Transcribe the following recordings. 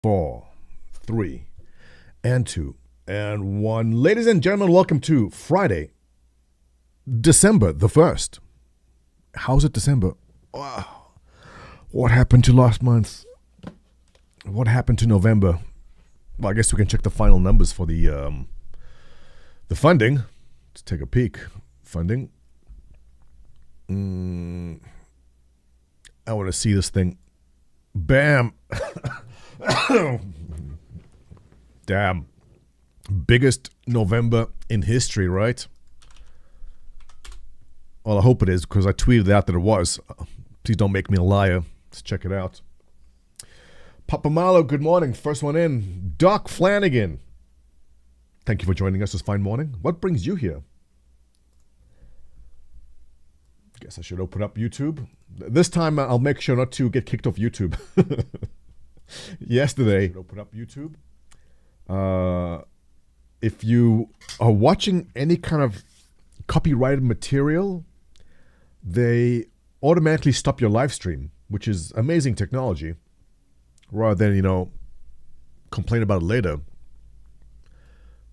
4, 3, and 2, and 1. Ladies and gentlemen, welcome to Friday, December the 1st. How's it December? Wow. What happened to last month? What happened to November? Well, I guess we can check the final numbers for the funding. Let's take a peek. Funding. I want to see this thing. Bam. Damn. Biggest November in history, right? Well, I hope it is, because I tweeted out that it was. Please don't make me a liar. Let's check it out. Papa Malo, good morning. First one in. Doc Flanagan. Thank you for joining us this fine morning. What brings you here? Guess I should open up YouTube. This time I'll make sure not to get kicked off YouTube. Yesterday, open up YouTube. If you are watching any kind of copyrighted material, they automatically stop your live stream, which is amazing technology. Rather than, complain about it later.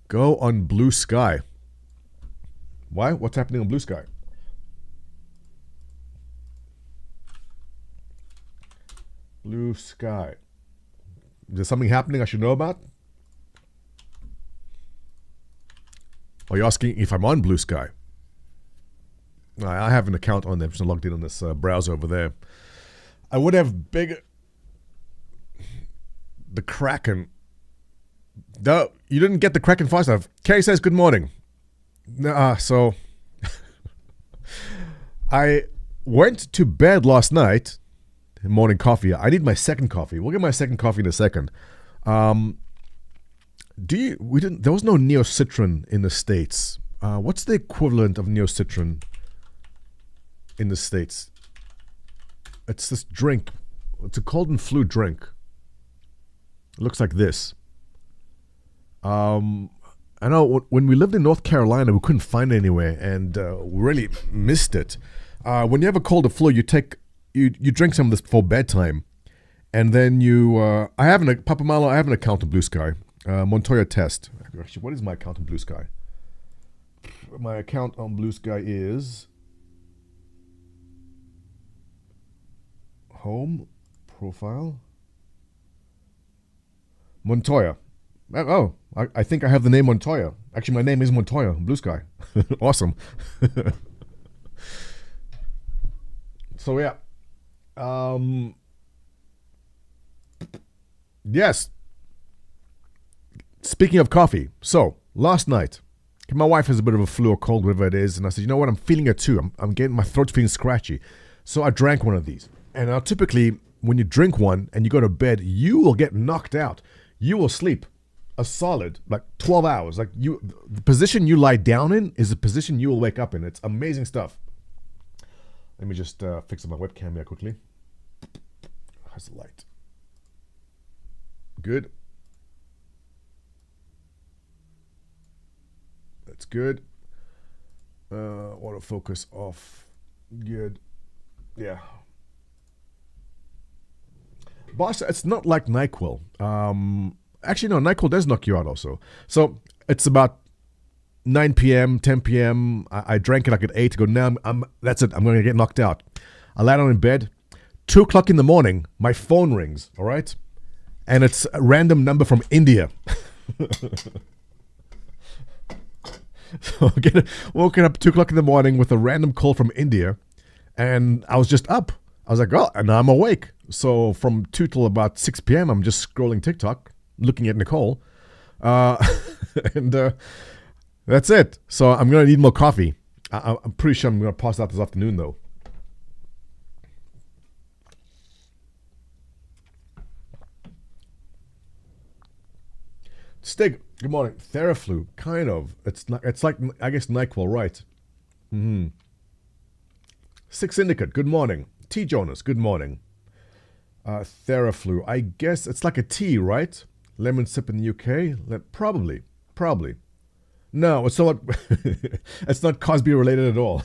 Go on Blue Sky. Why? What's happening on Blue Sky? Blue Sky. Is there something happening I should know about? Are you asking if I'm on Blue Sky? I have an account on there. I'm just logged in on this browser over there. I would have bigger... The Kraken. No, you didn't get the Kraken fast enough. Kay says good morning. So... I went to bed last night. Morning coffee. I need my second coffee. We'll get my second coffee in a second. There was no Neocitran in the States. What's the equivalent of Neocitran in the States? It's this drink. It's a cold and flu drink. It looks like this. I know when we lived in North Carolina, we couldn't find it anywhere, and we really missed it. When you have a cold or flu, you drink some of this before bedtime, and then I have an account on Blue Sky. Montoya test. Actually, what is my account on Blue Sky? My account on Blue Sky is home profile Montoya. Oh, I think I have the name Montoya. Actually, my name is Montoya on Blue Sky. Awesome. So yeah. Yes. Speaking of coffee, so last night, my wife has a bit of a flu or cold, whatever it is, and I said, you know what, I'm feeling it too. I'm getting, my throat's feeling scratchy. So I drank one of these. And now typically, when you drink one and you go to bed, you will get knocked out. You will sleep a solid, 12 hours. The position you lie down in is the position you will wake up in. It's amazing stuff. Let me just fix up my webcam here quickly. How's the light? Good. That's good. Autofocus off. Good. Yeah. Boss, it's not like NyQuil. Actually, no, NyQuil does knock you out also. So it's about 9 p.m., 10 p.m. I drank it at 8 to go, now that's it. I'm going to get knocked out. I lie down in bed. 2 o'clock in the morning, my phone rings, all right? And it's a random number from India. So I get woken up 2 o'clock in the morning with a random call from India, and I was just up. I was like, oh, and now I'm awake. So from 2 till about 6 p.m., I'm just scrolling TikTok, looking at Nicole. And that's it. So I'm going to need more coffee. I'm pretty sure I'm going to pass out this afternoon, though. Stig, good morning. Theraflu, kind of. It's like, I guess, NyQuil, right? Mm-hmm. Six Syndicate, good morning. T. Jonas, good morning. Theraflu, I guess it's like a tea, right? Lemon sip in the UK? Probably. No, it's not. It's not Cosby related at all.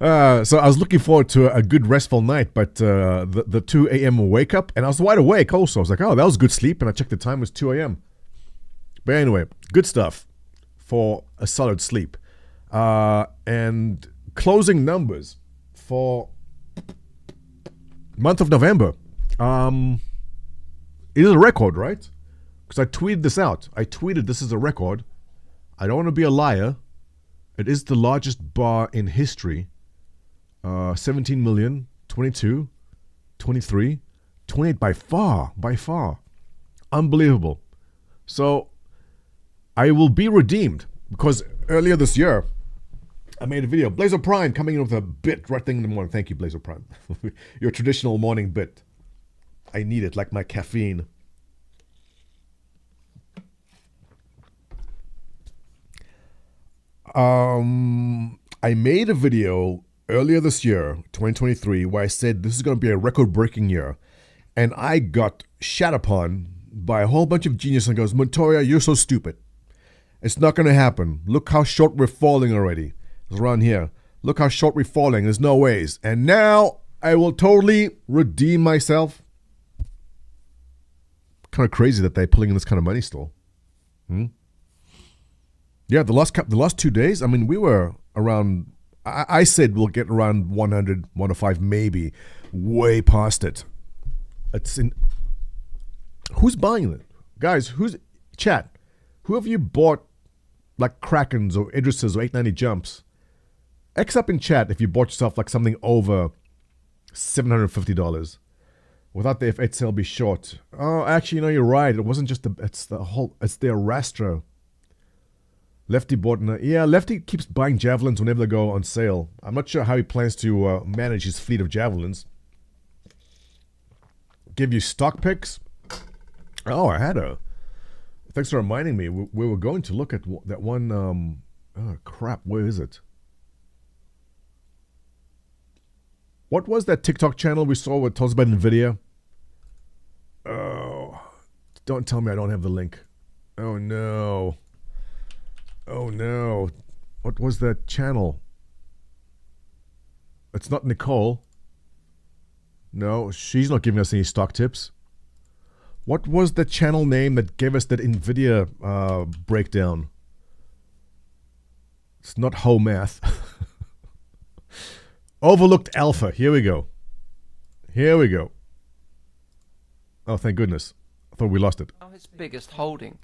So I was looking forward to a good restful night, but the 2 a.m. wake up, and I was wide awake also. I was like, oh, that was good sleep, and I checked the time, it was 2 a.m. But anyway, good stuff for a solid sleep. And closing numbers for month of November. It is a record, right? Because I tweeted this out. I tweeted this is a record. I don't want to be a liar. It is the largest bar in history. 17 million, 22, 23, 28 by far. Unbelievable. So I will be redeemed because earlier this year, I made a video. Blazer Prime coming in with a bit right thing in the morning. Thank you, Blazer Prime. Your traditional morning bit. I need it like my caffeine. I made a video earlier this year, 2023, where I said this is going to be a record-breaking year. And I got shat upon by a whole bunch of geniuses and goes, Montoya, you're so stupid. It's not going to happen. Look how short we're falling already. It's around here. Look how short we're falling. There's no ways. And now I will totally redeem myself. Kind of crazy that they're pulling in this kind of money still. Yeah, the last 2 days, I mean, we were around, I said we'll get around 100, 105 maybe, way past it. Who's buying it? Guys, chat, who have you bought like Krakens or Idrises or 890 jumps? X up in chat if you bought yourself like something over $750. Without the F8 sale be short. Oh, actually, you're right. It wasn't just it's the Arastra. Lefty bought, Lefty keeps buying javelins whenever they go on sale. I'm not sure how he plans to manage his fleet of javelins. Give you stock picks? Oh, I had a. Thanks for reminding me. We were going to look at that one. Oh, crap. Where is it? What was that TikTok channel we saw with tells about NVIDIA? Oh, don't tell me I don't have the link. Oh, no. Oh, no. What was that channel? It's not Nicole. No, she's not giving us any stock tips. What was the channel name that gave us that NVIDIA breakdown? It's not Ho Math. Overlooked Alpha. Here we go. Oh, thank goodness. I thought we lost it. His biggest holding.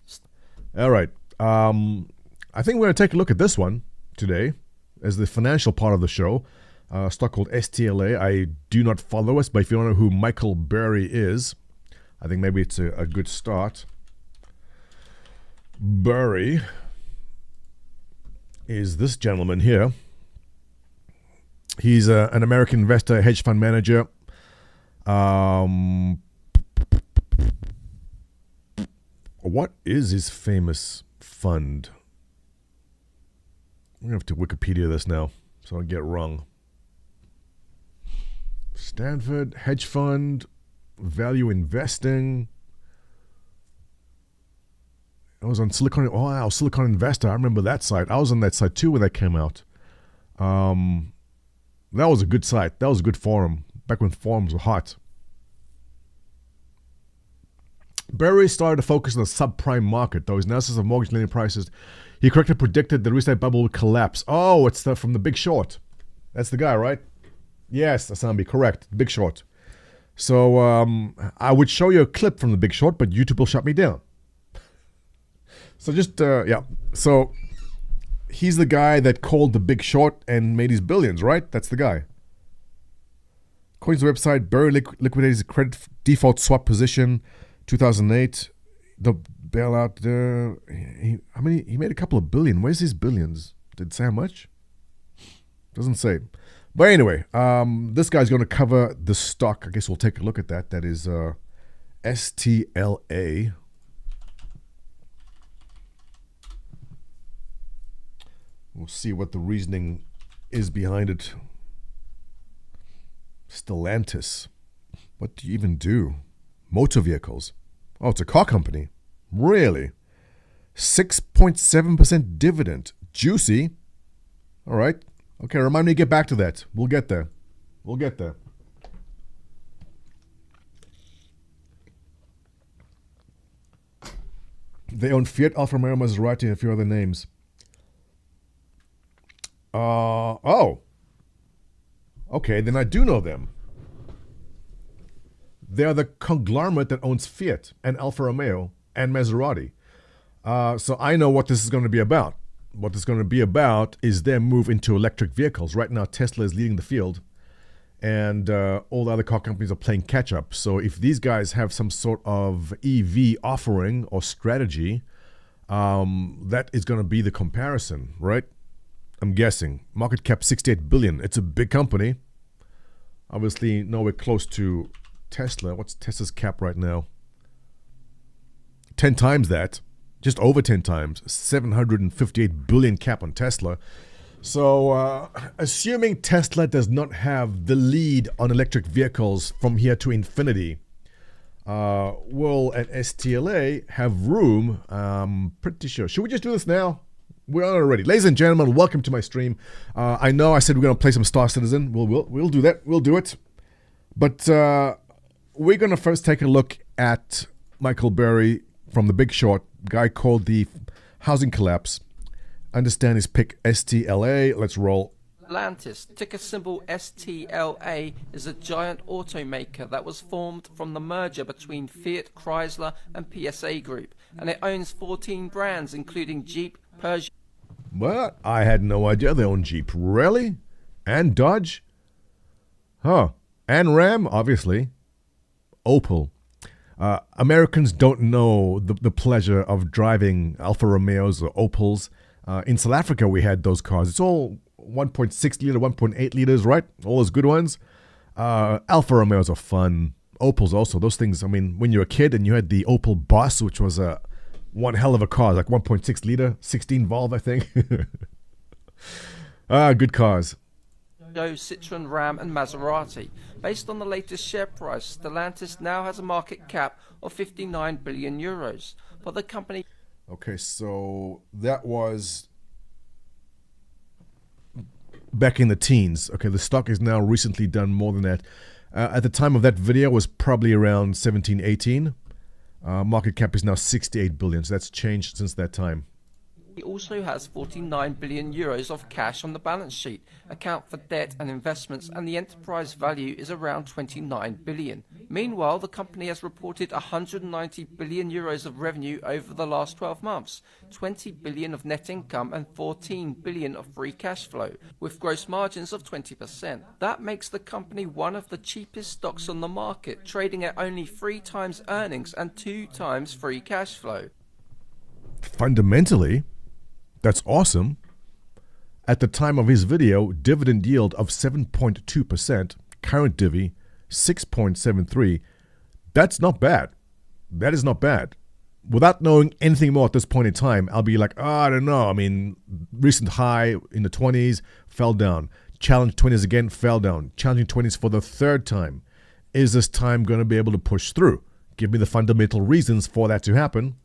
All right. I think we're going to take a look at this one today as the financial part of the show. Stock called STLA. I do not follow us, but if you don't know who Michael Burry is, I think maybe it's a good start. Burry is this gentleman here. He's an American investor, hedge fund manager. What is his famous fund? I'm going to have to Wikipedia this now so I don't get it wrong. Stanford, hedge fund, value investing. I was on Silicon. Oh, wow, Silicon Investor. I remember that site. I was on that site too when that came out. That was a good site. That was a good forum. Back when forums were hot. Burry started to focus on the subprime market, though his analysis of mortgage lending prices, he correctly predicted the real estate bubble would collapse. Oh, it's from The Big Short. That's the guy, right? Yes, Asambi, correct. Big Short. So I would show you a clip from The Big Short, but YouTube will shut me down. So So he's the guy that called The Big Short and made his billions, right? That's the guy. According to the website, Burry liquidated his credit default swap position 2008. The bailout, he made a couple of billion. Where's his billions? Did it say how much? Doesn't say. But anyway, this guy's going to cover the stock. I guess we'll take a look at that. That is STLA. We'll see what the reasoning is behind it. Stellantis. What do you even do? Motor vehicles. Oh, it's a car company. Really? 6.7% dividend. Juicy. All right. Okay, remind me to get back to that. We'll get there. We'll get there. They own Fiat, Alfa Romeo, Maserati, and a few other names. Oh. Okay, then I do know them. They are the conglomerate that owns Fiat and Alfa Romeo and Maserati. So I know what this is going to be about. What this is going to be about is their move into electric vehicles. Right now, Tesla is leading the field, and all the other car companies are playing catch up. So if these guys have some sort of EV offering or strategy, that is going to be the comparison, right? I'm guessing. Market cap 68 billion. It's a big company. Obviously, nowhere close to Tesla. What's Tesla's cap right now? 10 times that. Just over 10 times. 758 billion cap on Tesla. So, assuming Tesla does not have the lead on electric vehicles from here to infinity, will at STLA have room? Pretty sure. Should we just do this now? We're on already. Ladies and gentlemen, welcome to my stream. I know I said we're going to play some Star Citizen. We'll do that. We'll do it. But we're going to first take a look at Michael Burry from The Big Short, guy called the housing collapse. Understand his pick STLA. Let's roll. Stellantis, ticker symbol STLA, is a giant automaker that was formed from the merger between Fiat Chrysler and PSA Group, and it owns 14 brands including Jeep, Peugeot. What? I had no idea they own Jeep. Really? And Dodge? Huh. And Ram, obviously. Opel. Americans don't know the pleasure of driving Alfa Romeos or Opels. In South Africa, we had those cars. It's all 1.6 liter, 1.8 liters, right? All those good ones. Alfa Romeos are fun. Opels also. Those things, I mean, when you're a kid and you had the Opel Boss, which was one hell of a car, like 1.6 liter, 16 valve, I think. Good cars. Citroen, Ram and Maserati. Based on the latest share price, Stellantis now has a market cap of 59 billion euros. But the company... Okay, so that was back in the teens. Okay, the stock is now recently done more than that. At the time of that video, it was probably around 17, 18. Market cap is now 68 billion, so that's changed since that time. He also has 49 billion euros of cash on the balance sheet, account for debt and investments, and the enterprise value is around 29 billion. Meanwhile, the company has reported 190 billion euros of revenue over the last 12 months, 20 billion of net income and 14 billion of free cash flow, with gross margins of 20%. That makes the company one of the cheapest stocks on the market, trading at only 3 times earnings and 2 times free cash flow. Fundamentally, that's awesome. At the time of his video, dividend yield of 7.2%, current divvy 6.73. That's not bad. That is not bad. Without knowing anything more at this point in time, I'll be like, I don't know. I mean, recent high in the 20s, fell down. Challenge 20s again, fell down. Challenging 20s for the third time. Is this time going to be able to push through? Give me the fundamental reasons for that to happen.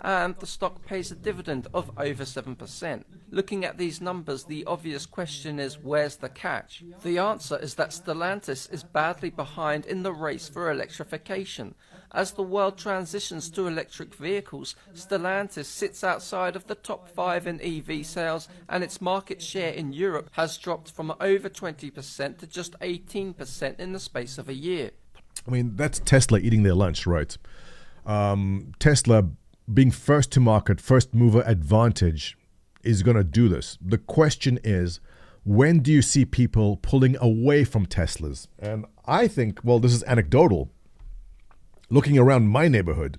And the stock pays a dividend of over 7%. Looking at these numbers, the obvious question is, where's the catch? The answer is that Stellantis is badly behind in the race for electrification. As the world transitions to electric vehicles, Stellantis sits outside of the top 5 in EV sales, and its market share in Europe has dropped from over 20% to just 18% in the space of a year. I mean, that's Tesla eating their lunch, right? Tesla being first to market, first mover advantage is going to do this. The question is, when do you see people pulling away from Teslas? And I think, well, this is anecdotal. Looking around my neighborhood,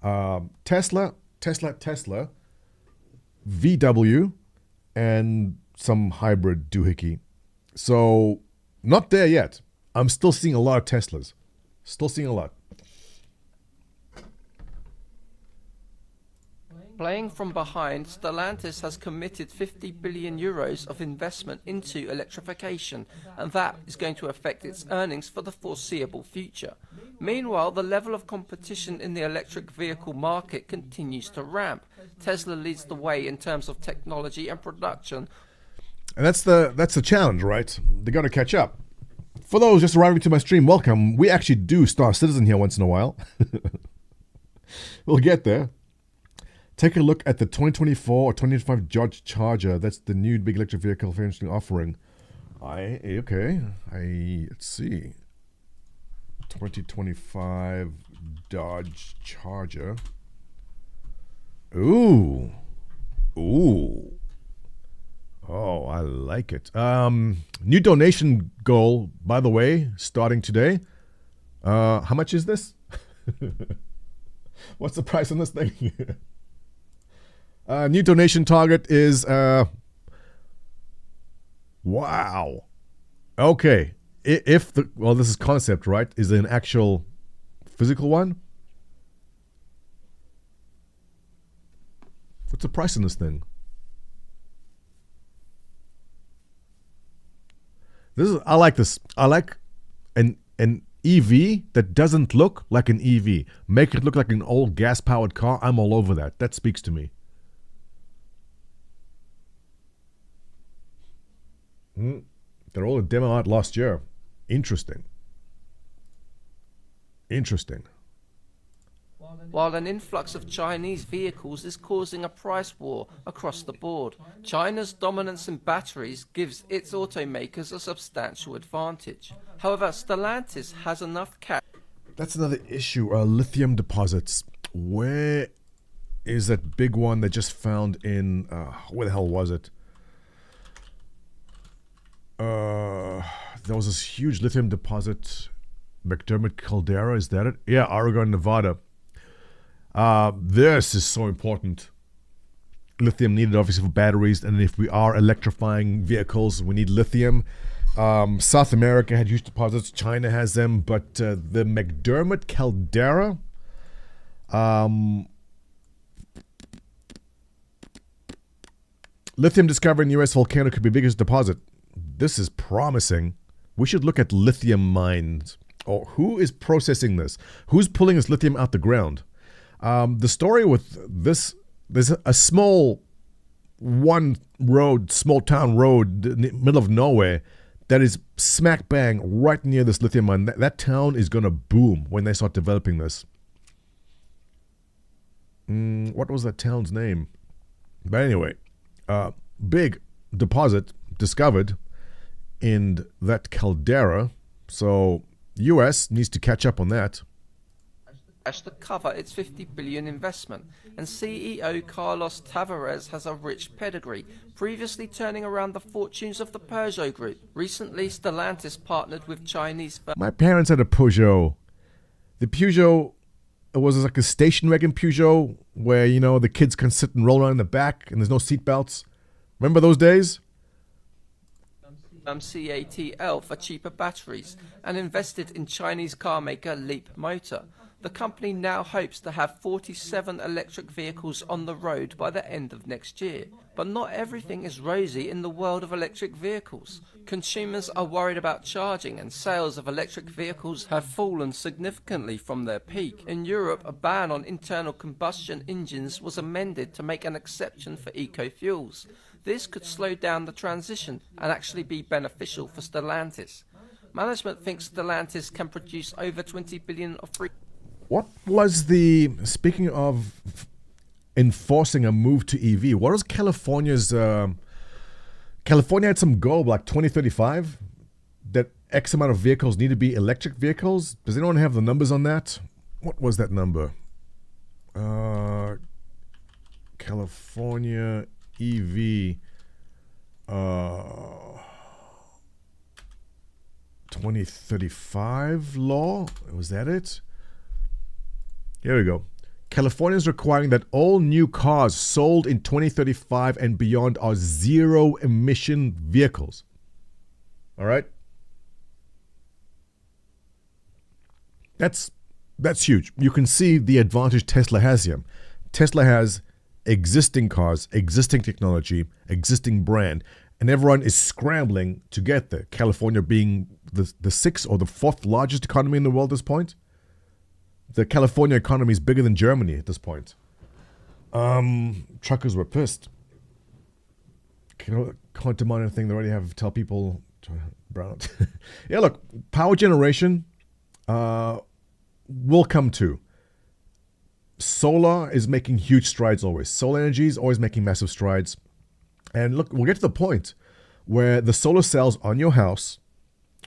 Tesla, VW, and some hybrid doohickey. So, not there yet. I'm still seeing a lot of Teslas. Still seeing a lot. Playing from behind, Stellantis has committed 50 billion euros of investment into electrification, and that is going to affect its earnings for the foreseeable future. Meanwhile, the level of competition in the electric vehicle market continues to ramp. Tesla leads the way in terms of technology and production. And that's the challenge, right? They got to catch up. For those just arriving to my stream, welcome. We actually do Star Citizen here once in a while. We'll get there. Take a look at the 2024 or 2025 Dodge Charger. That's the new big electric vehicle for interesting offering. Let's see. 2025 Dodge Charger. Ooh. Oh, I like it. New donation goal, by the way, starting today. How much is this? What's the price on this thing? New donation target is wow. Okay. This is concept, right? Is it an actual physical one? What's the price on this thing? I like this. I like an EV that doesn't look like an EV. Make it look like an old gas-powered car. I'm all over that. That speaks to me. They're all a demo out last year. Interesting. While an influx of Chinese vehicles is causing a price war across the board, China's dominance in batteries gives its automakers a substantial advantage. However, Stellantis has enough cash. That's another issue. Lithium deposits. Where is that big one they just found in... where the hell was it? There was this huge lithium deposit. McDermott Caldera, is that it? Yeah, Oregon, Nevada. This is so important. Lithium needed obviously for batteries, and if we are electrifying vehicles, we need lithium. South America had huge deposits. China has them, but the McDermott Caldera, lithium discovery in U.S. volcano could be biggest deposit. This is promising. We should look at lithium mines. Or who is processing this? Who's pulling this lithium out the ground? The story with this, there's a small small town road in the middle of nowhere that is smack bang right near this lithium mine. That town is going to boom when they start developing this. What was that town's name? But anyway, big deposit discovered in that caldera. So US needs to catch up on that. To cover its 50 billion investment, and CEO Carlos Tavares has a rich pedigree, previously turning around the fortunes of the Peugeot group. Recently, Stellantis partnered with Chinese firm. My parents had a Peugeot. The Peugeot was like a station wagon Peugeot where, you know, the kids can sit and roll around in the back and there's no seat belts. Remember those days? CATL for cheaper batteries and invested in Chinese car maker Leap Motor. The company now hopes to have 47 electric vehicles on the road by the end of next year. But not everything is rosy in the world of electric vehicles. Consumers are worried about charging, and sales of electric vehicles have fallen significantly from their peak. In Europe, a ban on internal combustion engines was amended to make an exception for eco-fuels. This could slow down the transition and actually be beneficial for Stellantis. Management thinks Stellantis can produce over 20 billion of free... What was speaking of enforcing a move to EV, what was California's... California had some goal, like 2035, that X amount of vehicles need to be electric vehicles. Does anyone have the numbers on that? What was that number? California... EV 2035 law? Was that it? Here we go. California is requiring that all new cars sold in 2035 and beyond are zero emission vehicles. All right? That's huge. You can see the advantage Tesla has here. Tesla has existing cars, existing technology, existing brand, and everyone is scrambling to get there. California being the sixth or the fourth largest economy in the world at this point. The California economy is bigger than Germany at this point. Truckers were pissed. can't demand anything. They already have to tell people to brown out. Yeah, look, power generation will come too. Solar is making huge strides always. Solar energy is always making massive strides. And look, we'll get to the point where the solar cells on your house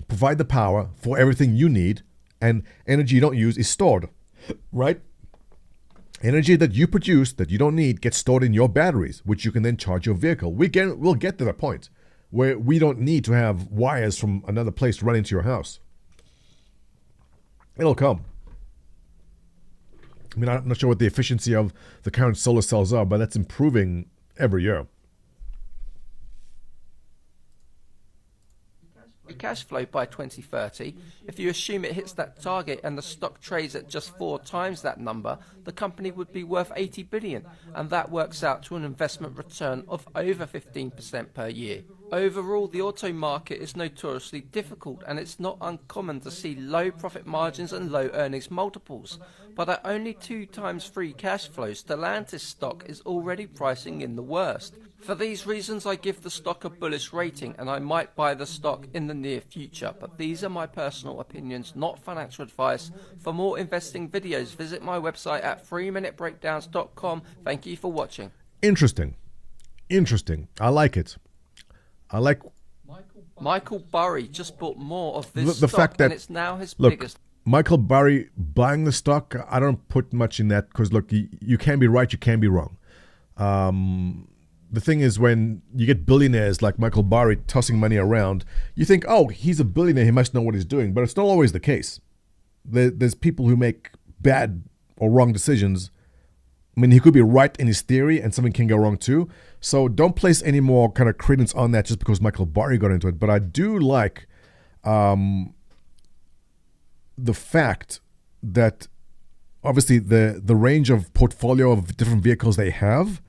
provide the power for everything you need, and energy you don't use is stored, right? Energy that you produce that you don't need gets stored in your batteries, which you can then charge your vehicle. We'll get to that point where we don't need to have wires from another place to run into your house. It'll come. I mean, I'm not sure what the efficiency of the current solar cells are, but that's improving every year. Cash flow by 2030, if you assume it hits that target and the stock trades at just 4 times that number, the company would be worth 80 billion, and that works out to an investment return of over 15% per year. Overall, the auto market is notoriously difficult, and it's not uncommon to see low profit margins and low earnings multiples. But at only 2 times free cash flow, Stellantis stock is already pricing in the worst. For these reasons, I give the stock a bullish rating, and I might buy the stock in the near future. But these are my personal opinions, not financial advice. For more investing videos, visit my website at 3minutebreakdowns.com. Thank you for watching. Interesting. I like it. I like Michael Burry just bought more of this the stock, fact that, and it's now his look, biggest. Michael Burry buying the stock, I don't put much in that because, look, you can be right, you can be wrong. The thing is, when you get billionaires like Michael Burry tossing money around, you think, oh, he's a billionaire, he must know what he's doing. But it's not always the case. There's people who make bad or wrong decisions. I mean, he could be right in his theory and something can go wrong too. So don't place any more kind of credence on that just because Michael Burry got into it. But I do like the fact that obviously the range of portfolio of different vehicles they have,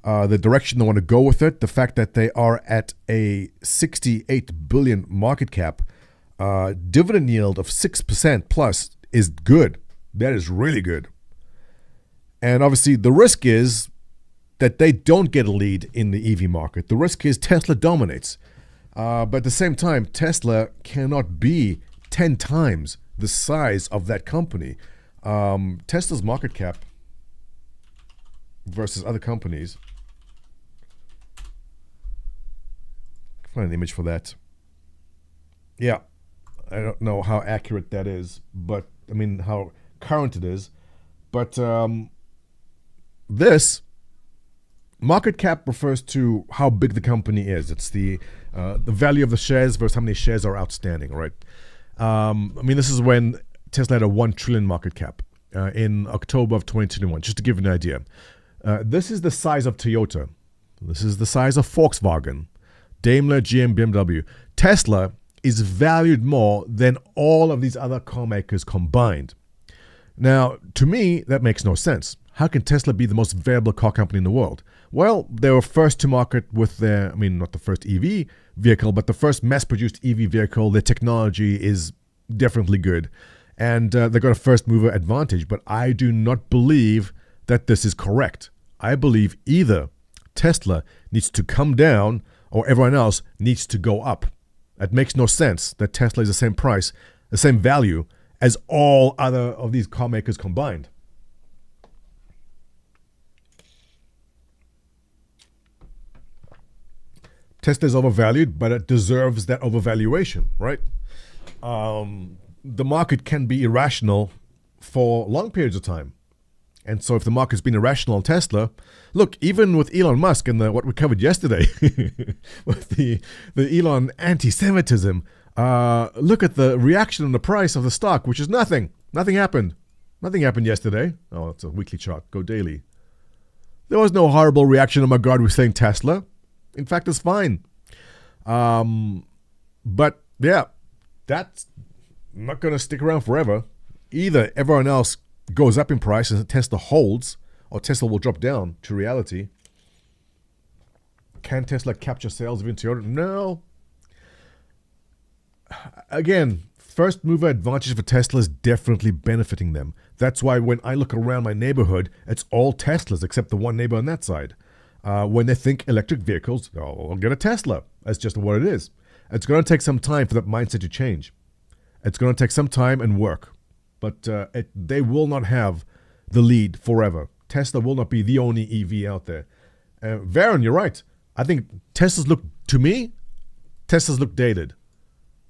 the direction they want to go with it, the fact that they are at a 68 billion market cap, dividend yield of 6% plus is good. That is really good. And obviously the risk is that they don't get a lead in the EV market. The risk is Tesla dominates. But at the same time, Tesla cannot be 10 times the size of that company. Tesla's market cap versus other companies. Find an image for that. Yeah, I don't know how accurate that is, but I mean how current it is. But this market cap refers to how big the company is. It's the value of the shares versus how many shares are outstanding, right? I mean, this is when Tesla had a 1 trillion market cap in October of 2021, just to give you an idea. This is the size of Toyota. This is the size of Volkswagen, Daimler, GM, BMW. Tesla is valued more than all of these other car makers combined. Now, to me, that makes no sense. How can Tesla be the most valuable car company in the world? Well, they were first to market with their, I mean, not the first EV vehicle, but the first mass-produced EV vehicle. Their technology is definitely good. And they got a first mover advantage. But I do not believe that this is correct. I believe either Tesla needs to come down or everyone else needs to go up. It makes no sense that Tesla is the same price, the same value as all other of these car makers combined. Tesla is overvalued, but it deserves that overvaluation, right? The market can be irrational for long periods of time. And so if the market's been irrational on Tesla, look, even with Elon Musk and what we covered yesterday, with the Elon anti-Semitism, look at the reaction on the price of the stock, which is nothing. Nothing happened. Nothing happened yesterday. Oh, it's a weekly chart. Go daily. There was no horrible reaction. Oh my God, we're saying Tesla. In fact, it's fine. But yeah, that's not going to stick around forever. Either everyone else goes up in price and Tesla holds, or Tesla will drop down to reality. Can Tesla capture sales of Toyota? No. Again, first mover advantage for Tesla is definitely benefiting them. That's why when I look around my neighborhood, it's all Teslas except the one neighbor on that side. when they think electric vehicles, oh, I'll get a Tesla. That's just what it is. It's going to take some time for that mindset to change. It's going to take some time and work. But they will not have the lead forever. Tesla will not be the only EV out there. Varen, you're right. I think Teslas look dated.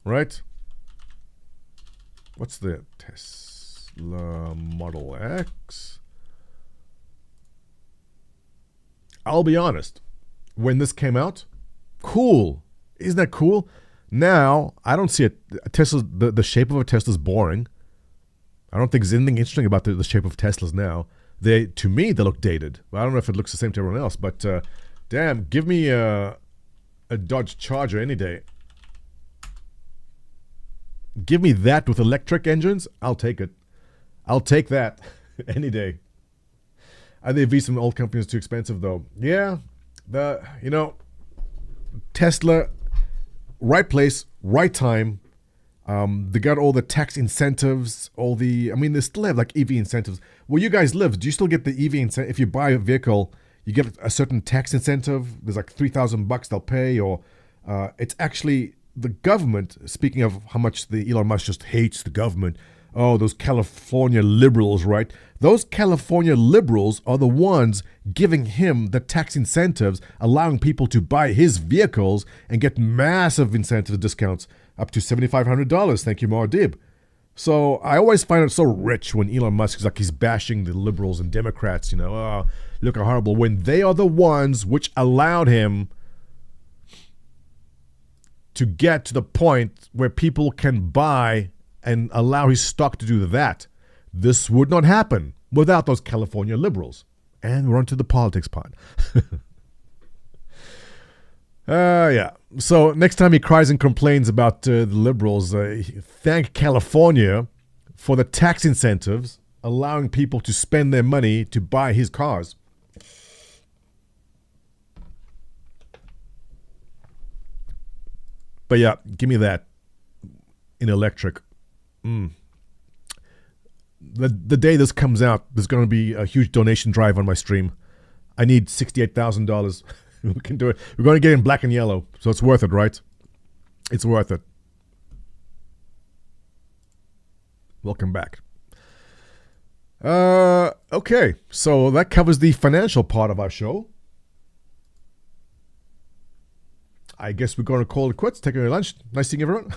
Right? What's the Tesla Model X? I'll be honest. When this came out, cool. Isn't that cool? Now, I don't see Tesla. The shape of a Tesla is boring. I don't think there's anything interesting about the shape of Teslas now. To me, they look dated. I don't know if it looks the same to everyone else, but damn, give me a Dodge Charger any day. Give me that with electric engines. I'll take it. I'll take that any day. I think EVs from old companies are too expensive, though. Yeah, Tesla, right place, right time. They got all the tax incentives, they still have like EV incentives. Where you guys live, do you still get the EV incentive? If you buy a vehicle, you get a certain tax incentive. There's like $3,000 they'll pay, or it's actually the government. Speaking of how much the Elon Musk just hates the government. Oh, those California liberals, right? Those California liberals are the ones giving him the tax incentives, allowing people to buy his vehicles and get massive incentive discounts up to $7,500. Thank you, Mardib. So I always find it so rich when Elon Musk is like he's bashing the liberals and Democrats, oh, look how horrible, when they are the ones which allowed him to get to the point where people can buy and allow his stock to do that. This would not happen without those California liberals. And we're on to the politics part. Yeah. So next time he cries and complains about the liberals, thank California for the tax incentives, allowing people to spend their money to buy his cars. But yeah, give me that in electric. The day this comes out, there's going to be a huge donation drive on my stream. I need $68,000. We can do it. We're going to get in black and yellow, so it's worth it, right? It's worth it. Welcome back. Okay, so that covers the financial part of our show. I guess we're going to call it quits. Taking your lunch. Nice seeing everyone.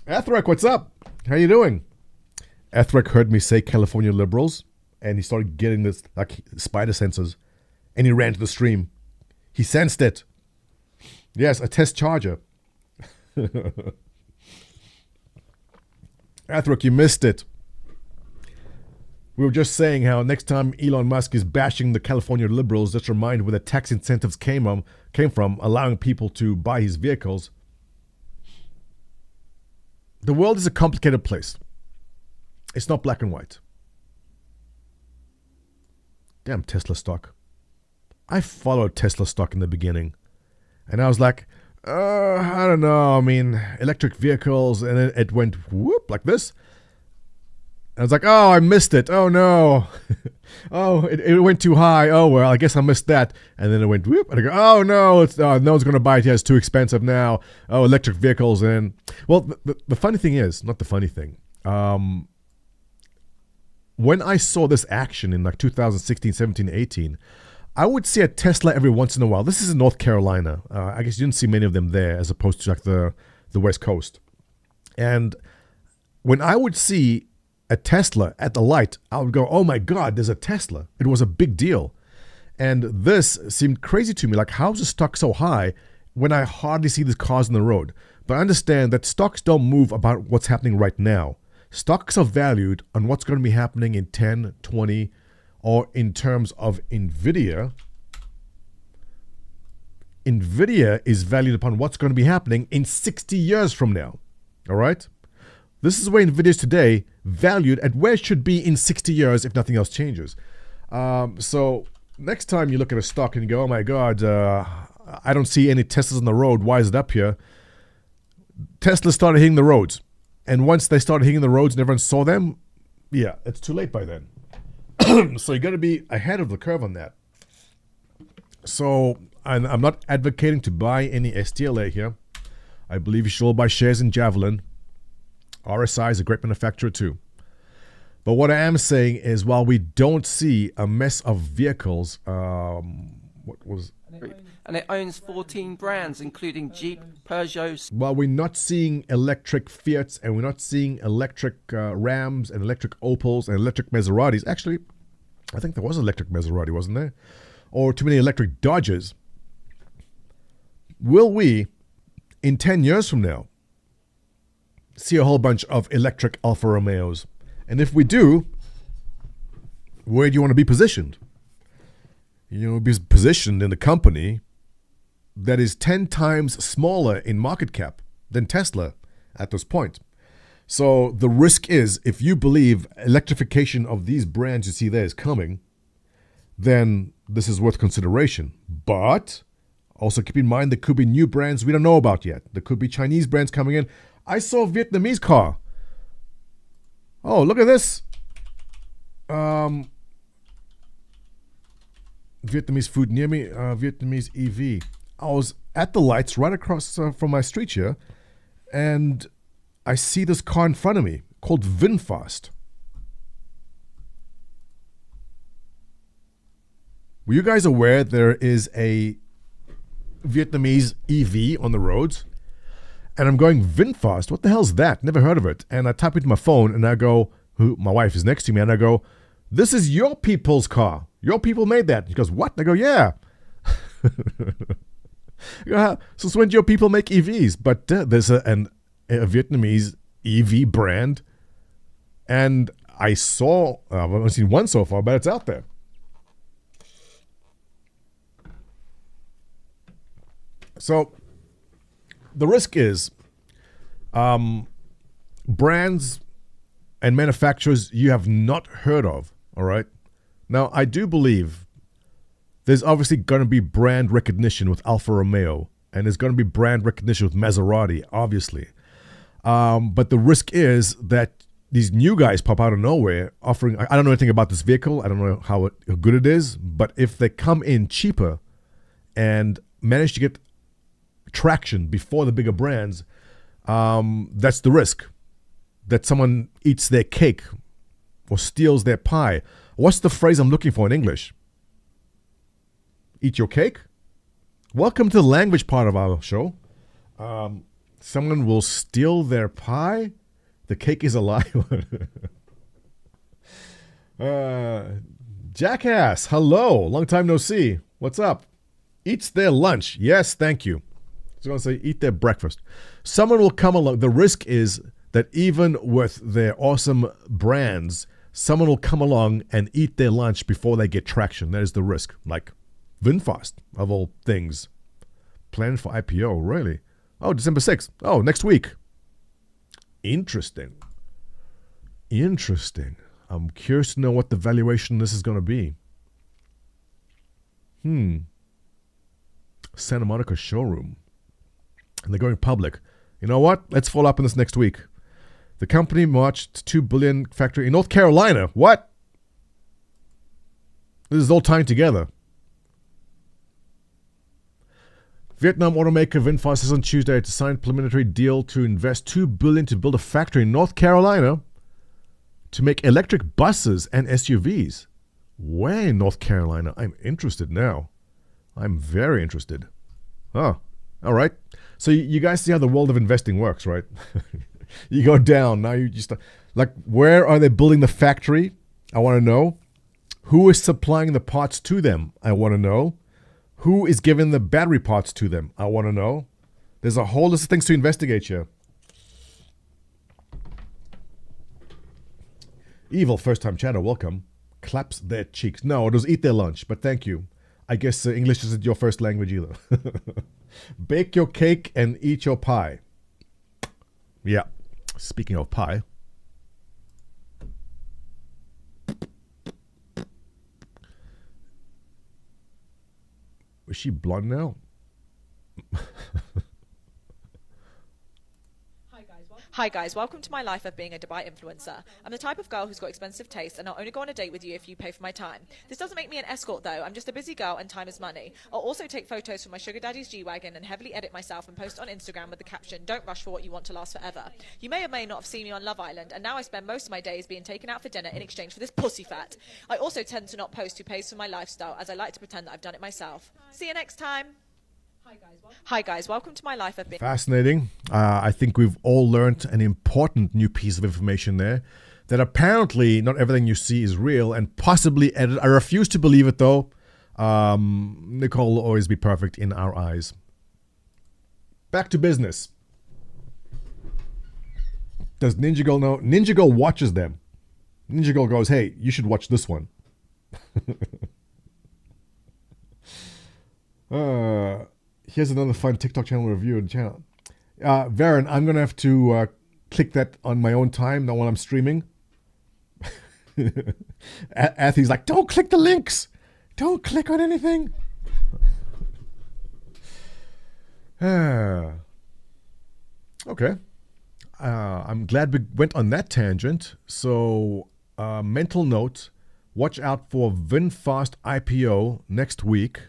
Ethrek, what's up? How you doing? Ethrek heard me say California liberals, and he started getting this like spider senses, and he ran to the stream. He sensed it. Yes, a test charger. Ethrek, you missed it. We were just saying how next time Elon Musk is bashing the California liberals, just remind where the tax incentives came from, allowing people to buy his vehicles. The world is a complicated place. It's not black and white. Damn Tesla stock. I followed Tesla stock in the beginning. And I was like, I don't know. I mean, electric vehicles. And then it went whoop like this. And I was like, oh, I missed it. Oh, no. Oh, it went too high. Oh, well, I guess I missed that. And then it went whoop. And I go, oh, no, no one's going to buy it. Yeah, it's too expensive now. Oh, electric vehicles. And, well, the funny thing is, not the funny thing. When I saw this action in like 2016, 17, 18, I would see a Tesla every once in a while. This is in North Carolina. I guess you didn't see many of them there as opposed to like the West Coast. And when I would see a Tesla at the light, I would go, oh my God, there's a Tesla. It was a big deal. And this seemed crazy to me. Like, how is the stock so high when I hardly see these cars on the road? But I understand that stocks don't move about what's happening right now. Stocks are valued on what's going to be happening in 10, 20, or in terms of NVIDIA. NVIDIA is valued upon what's going to be happening in 60 years from now. All right? This is where NVIDIA is today, valued at where it should be in 60 years if nothing else changes. So next time you look at a stock and you go, oh my God, I don't see any Teslas on the road. Why is it up here? Tesla started hitting the roads. And once they started hitting the roads and everyone saw them, yeah, it's too late by then. So you got to be ahead of the curve on that. So I'm not advocating to buy any STLA here. I believe you should all buy shares in Javelin. RSI is a great manufacturer too. But what I am saying is, while we don't see a mess of vehicles, and it owns 14 brands, including Jeep, Peugeot. While we're not seeing electric Fiats and we're not seeing electric Rams and electric Opels and electric Maseratis, actually, I think there was an electric Maserati, wasn't there? Or too many electric Dodges. Will we, in 10 years from now, see a whole bunch of electric Alfa Romeos? And if we do, where do you want to be positioned? You know, be positioned in a company that is 10 times smaller in market cap than Tesla at this point. So the risk is, if you believe electrification of these brands you see there is coming, then this is worth consideration. But also keep in mind there could be new brands we don't know about yet. There could be Chinese brands coming in. I saw a Vietnamese car. Oh, look at this. Vietnamese food near me, Vietnamese EV. I was at the lights right across from my street here, and I see this car in front of me called VinFast. Were you guys aware there is a Vietnamese EV on the roads? And I'm going, VinFast, what the hell's that? Never heard of it. And I type into my phone and I go, my wife is next to me, and I go, this is your people's car. Your people made that. He goes, what? I go, yeah. Since when do your people make EVs? But there's a Vietnamese EV brand. And I saw, I've only seen one so far, but it's out there. So the risk is brands and manufacturers you have not heard of, all right? Now, I do believe there's obviously going to be brand recognition with Alfa Romeo, and there's going to be brand recognition with Maserati, obviously. But the risk is that these new guys pop out of nowhere offering, I don't know anything about this vehicle, I don't know how good it is, but if they come in cheaper and manage to get traction before the bigger brands, that's the risk, that someone eats their cake or steals their pie. What's the phrase I'm looking for in English? Eat your cake? Welcome to the language part of our show. Someone will steal their pie? The cake is a lie. Jackass, hello. Long time no see. What's up? Eats their lunch. Yes, thank you. I was going to say eat their breakfast. Someone will come along. The risk is that even with their awesome brands, someone will come along and eat their lunch before they get traction. That is the risk. Like VinFast, of all things. Planned for IPO, really? Oh, December 6th. Oh, next week. Interesting. I'm curious to know what the valuation this is going to be. Santa Monica showroom. And they're going public. You know what? Let's follow up on this next week. The company marched $2 billion factory in North Carolina. What? This is all tying together. Vietnam automaker VinFast says on Tuesday to sign preliminary deal to invest $2 billion to build a factory in North Carolina to make electric buses and SUVs. Where in North Carolina? I'm interested now. I'm very interested. Oh, all right. So you guys see how the world of investing works, right? You go down. Now you just, like, where are they building the factory? I want to know. Who is supplying the parts to them? I want to know. Who is giving the battery parts to them? I want to know. There's a whole list of things to investigate here. Evil first-time chatter, welcome. Claps their cheeks. No, it was eat their lunch, but thank you. I guess English isn't your first language either. Bake your cake and eat your pie. Yeah. Speaking of pie. Is she blonde now? Hi guys, welcome Hi guys, welcome to my life of being a Dubai influencer. I'm the type of girl who's got expensive taste and I'll only go on a date with you if you pay for my time. This doesn't make me an escort though, I'm just a busy girl and time is money. I'll also take photos from my sugar daddy's G-Wagon and heavily edit myself and post on Instagram with the caption, "Don't rush for what you want to last forever." You may or may not have seen me on Love Island, and now I spend most of my days being taken out for dinner in exchange for this pussy fat. I also tend to not post who pays for my lifestyle, as I like to pretend that I've done it myself. See you next time. Hi guys, welcome to my life of being... Fascinating. I think we've all learned an important new piece of information there, that apparently not everything you see is real and possibly edited. I refuse to believe it though. Nicole will always be perfect in our eyes. Back to business. Does Ninja Girl know? Ninja Girl watches them. Ninja Girl goes, "Hey, you should watch this one." Here's another fun TikTok channel review of the channel. Varen, I'm going to have to click that on my own time, not while I'm streaming. Athy's like, "Don't click the links. Don't click on anything." Okay. I'm glad we went on that tangent. So, mental note, watch out for VinFast IPO next week.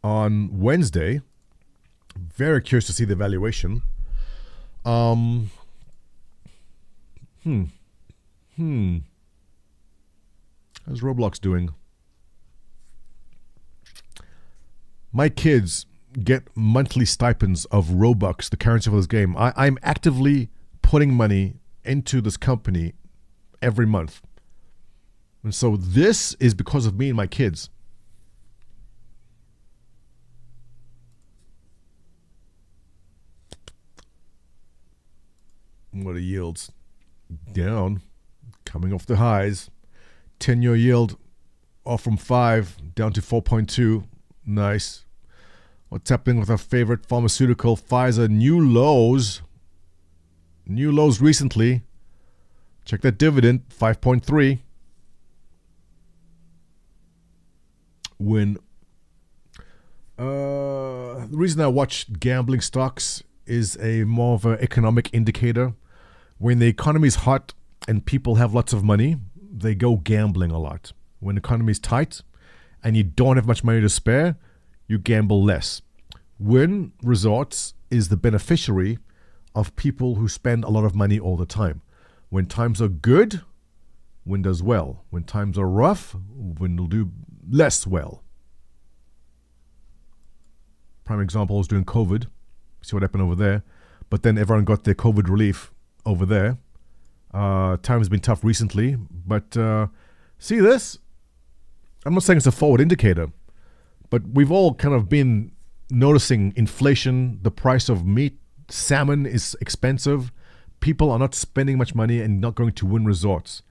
On Wednesday. Very curious to see the valuation. How's Roblox doing? My kids get monthly stipends of Robux, the currency for this game. I'm actively putting money into this company every month. And so this is because of me and my kids. What are yields? Down. Coming off the highs. 10-year yield off from 5 down to 4.2. Nice. What's happening with our favorite pharmaceutical, Pfizer? New lows. New lows recently. Check that dividend, 5.3. When the reason I watch gambling stocks is a more of an economic indicator. When the economy is hot and people have lots of money, they go gambling a lot. When the economy is tight and you don't have much money to spare, you gamble less. Wynn Resorts is the beneficiary of people who spend a lot of money all the time. When times are good, Wynn does well. When times are rough, Wynn will do less well. Prime example is during COVID. See what happened over there. But then everyone got their COVID relief over there. Time has been tough recently. But see this? I'm not saying it's a forward indicator. But we've all kind of been noticing inflation. The price of meat, salmon is expensive. People are not spending much money and not going to Wynn Resorts.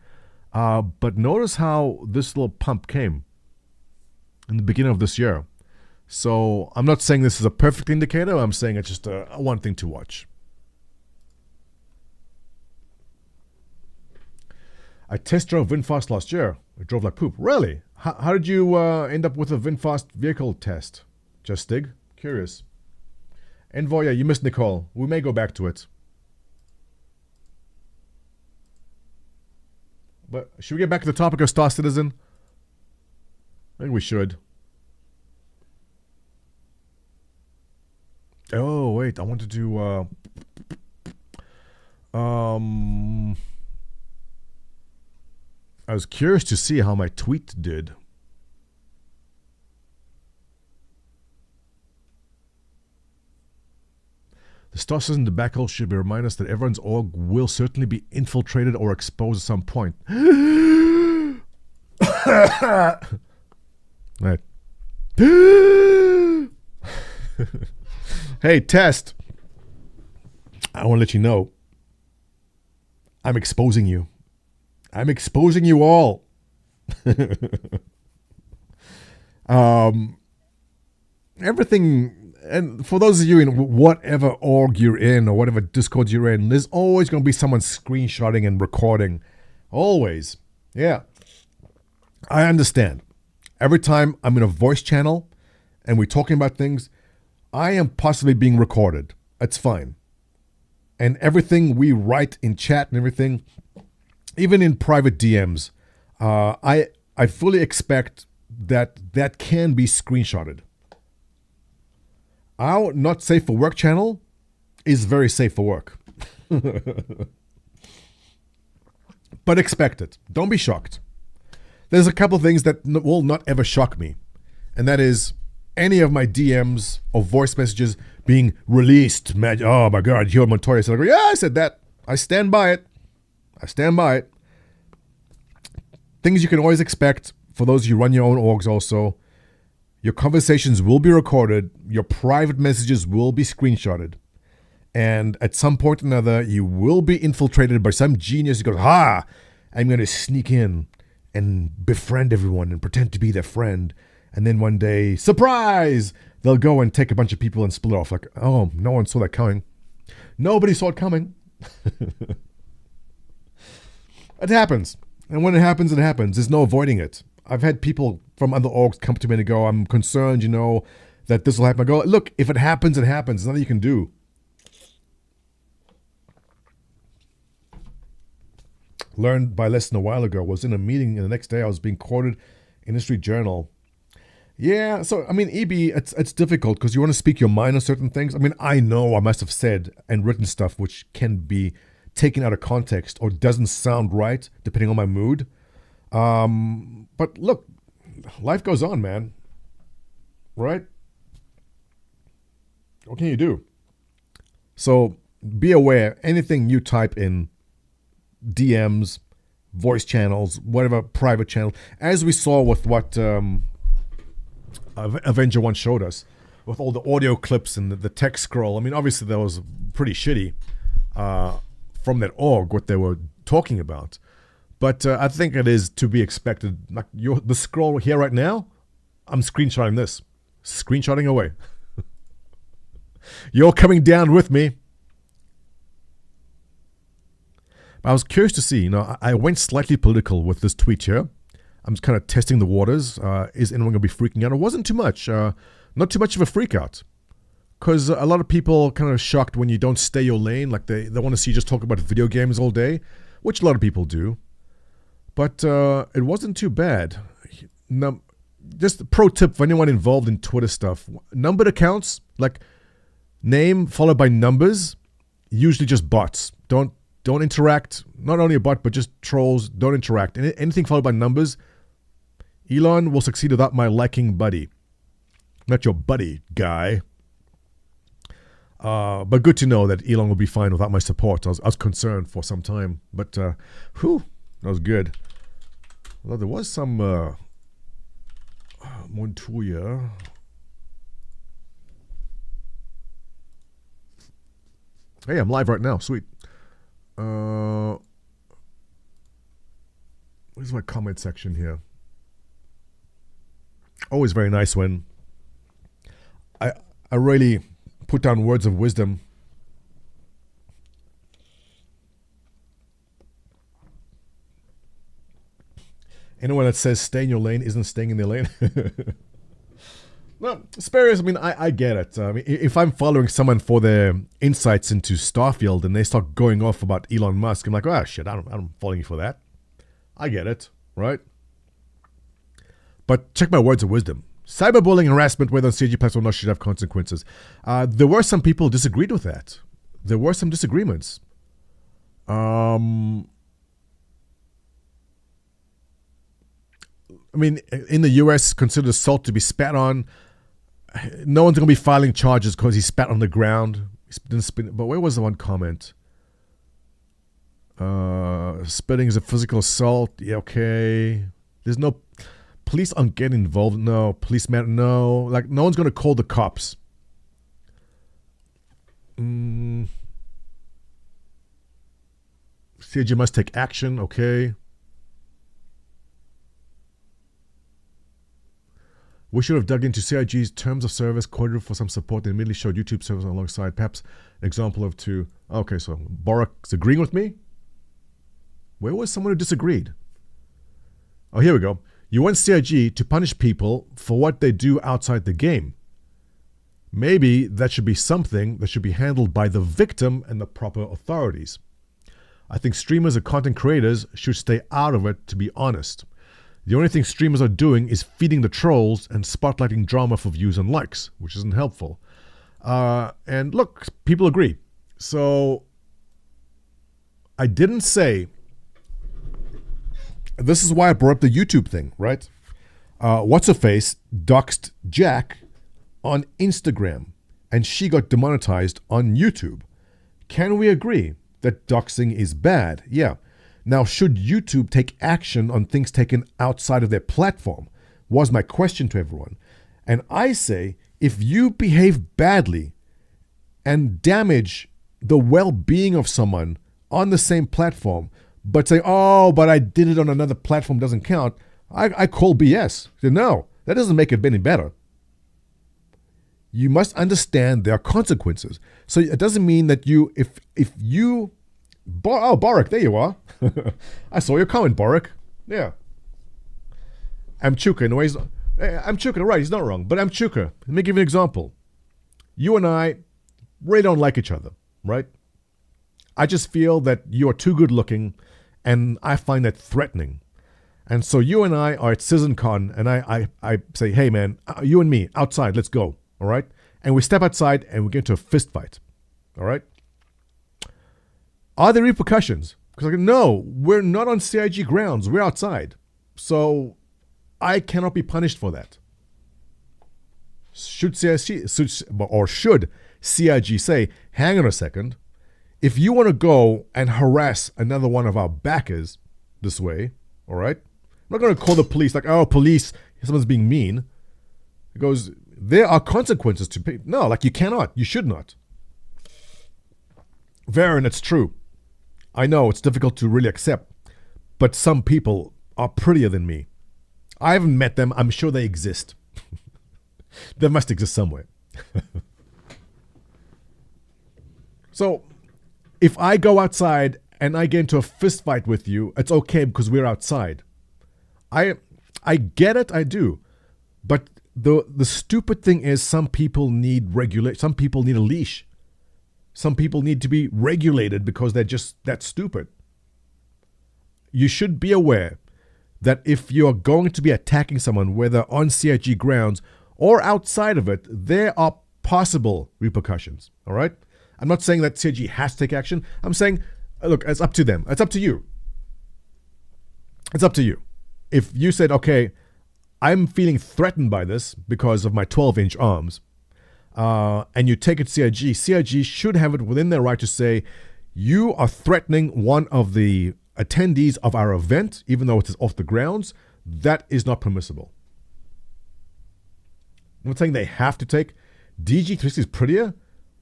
But notice how this little pump came in the beginning of this year. So I'm not saying this is a perfect indicator. I'm saying it's just a one thing to watch. I test drove VinFast last year. I drove like poop. Really? How did you end up with a VinFast vehicle test? Just Dig? Curious. Envoy, you missed Nicole. We may go back to it. But should we get back to the topic of Star Citizen? I think we should. Oh, wait. I wanted to... I was curious to see how my tweet did. The Star Citizen debacle should be remind us that everyone's org will certainly be infiltrated or exposed at some point. Right. Hey, Test. I want to let you know. I'm exposing you. I'm exposing you all. Everything, and for those of you in whatever org you're in or whatever Discord you're in, there's always going to be someone screenshotting and recording. Always. Yeah. I understand. Every time I'm in a voice channel and we're talking about things, I am possibly being recorded. That's fine. And everything we write in chat and everything, even in private DMs, I fully expect that can be screenshotted. Our not safe for work channel is very safe for work. But expect it. Don't be shocked. There's a couple things that will not ever shock me. And that is any of my DMs or voice messages being released. Oh my God, you're Montoya. So I go, yeah, I said that. I stand by it. Things you can always expect for those of you who run your own orgs also. Your conversations will be recorded. Your private messages will be screenshotted. And at some point or another, you will be infiltrated by some genius who goes, I'm going to sneak in and befriend everyone and pretend to be their friend. And then one day, surprise, they'll go and take a bunch of people and split off. Like, oh, no one saw that coming. Nobody saw it coming. It happens. And when it happens, it happens. There's no avoiding it. I've had people from other orgs come to me and go, I'm concerned, that this will happen. I go, look, if it happens, it happens. There's nothing you can do. Learned by lesson a while ago. Was in a meeting, and the next day I was being quoted in the Street Journal. Yeah, so, EB, it's difficult because you want to speak your mind on certain things. I know I must have said and written stuff which can be taken out of context or doesn't sound right, depending on my mood. But look, life goes on, man. Right? What can you do? So be aware, anything you type in DMs, voice channels, whatever, private channel, as we saw with what Avenger 1 showed us, with all the audio clips and the text scroll. Obviously that was pretty shitty from that org, what they were talking about. But I think it is to be expected. Like the scroll here right now, I'm screenshotting this. Screenshotting away. You're coming down with me. I was curious to see, I went slightly political with this tweet here. I'm just kind of testing the waters. Is anyone going to be freaking out? It wasn't too much. Not too much of a freak out. Because a lot of people are kind of shocked when you don't stay your lane. Like they want to see you just talk about video games all day, which a lot of people do. But it wasn't too bad. Just a pro tip for anyone involved in Twitter stuff. Numbered accounts, like name followed by numbers, usually just bots. Don't interact. Not only a bot, but just trolls. Don't interact. Anything followed by numbers, Elon will succeed without my liking buddy. Not your buddy, guy. But good to know that Elon will be fine without my support. I was concerned for some time. But, that was good. Although there was some Montoya. Hey, I'm live right now. Sweet. Where's my comment section here? Always very nice when I really put down words of wisdom. Anyone that says stay in your lane isn't staying in their lane. No, Sparius, I get it. If I'm following someone for their insights into Starfield and they start going off about Elon Musk, I'm like, oh shit, I'm following you for that. I get it, right? But check my words of wisdom. Cyberbullying, harassment, whether on CG platform or not, should have consequences. There were some people who disagreed with that. There were some disagreements. In the US, consider assault to be spat on. No one's going to be filing charges because he spat on the ground. But where was the one comment? Spitting is a physical assault. Yeah, okay. There's no... Police aren't getting involved. No. Policeman, no. Like, no one's going to call the cops. CIG must take action. Okay. We should have dug into CIG's terms of service, quoted for some support, and immediately showed YouTube service alongside. Perhaps an example of two. Okay, so Borak's agreeing with me? Where was someone who disagreed? Oh, here we go. You want CIG to punish people for what they do outside the game. Maybe that should be something that should be handled by the victim and the proper authorities. I think streamers and content creators should stay out of it, to be honest. The only thing streamers are doing is feeding the trolls and spotlighting drama for views and likes, which isn't helpful. And look, people agree. So I didn't say, this is why I brought up the YouTube thing, right? What's-her-face doxed Jack on Instagram, and she got demonetized on YouTube. Can we agree that doxing is bad? Yeah. Now, should YouTube take action on things taken outside of their platform? Was my question to everyone. And I say, if you behave badly and damage the well-being of someone on the same platform, but say, oh, but I did it on another platform, doesn't count, I call BS. No, that doesn't make it any better. You must understand there are consequences. So it doesn't mean that you, if you, Barak, there you are. I saw your comment, Barak. Yeah. Amchuka, in a way, Amchuka, right, he's not wrong, but Amchuka, let me give you an example. You and I really don't like each other, right? I just feel that you are too good looking, and I find that threatening. And so you and I are at CitizenCon, and I say, hey man, you and me, outside, let's go. All right? And we step outside and we get into a fist fight. All right? Are there repercussions? Because no, we're not on CIG grounds. We're outside. So I cannot be punished for that. Should CIG say, hang on a second, if you want to go and harass another one of our backers this way, all right? I'm not going to call the police like, oh, police, someone's being mean. It goes, there are consequences to pay. No, like you cannot. You should not. Varen, it's true. I know it's difficult to really accept, but some people are prettier than me. I haven't met them. I'm sure they exist. They must exist somewhere. So, if I go outside and I get into a fist fight with you, it's okay because we're outside. I get it, I do. But the stupid thing is some people need some people need a leash. Some people need to be regulated because they're just that stupid. You should be aware that if you're going to be attacking someone, whether on CIG grounds or outside of it, there are possible repercussions, all right? I'm not saying that CIG has to take action. I'm saying, look, it's up to them. It's up to you. It's up to you. If you said, okay, I'm feeling threatened by this because of my 12-inch arms, and you take it to CIG should have it within their right to say, you are threatening one of the attendees of our event, even though it is off the grounds. That is not permissible. I'm not saying they have to take. DG360 is prettier.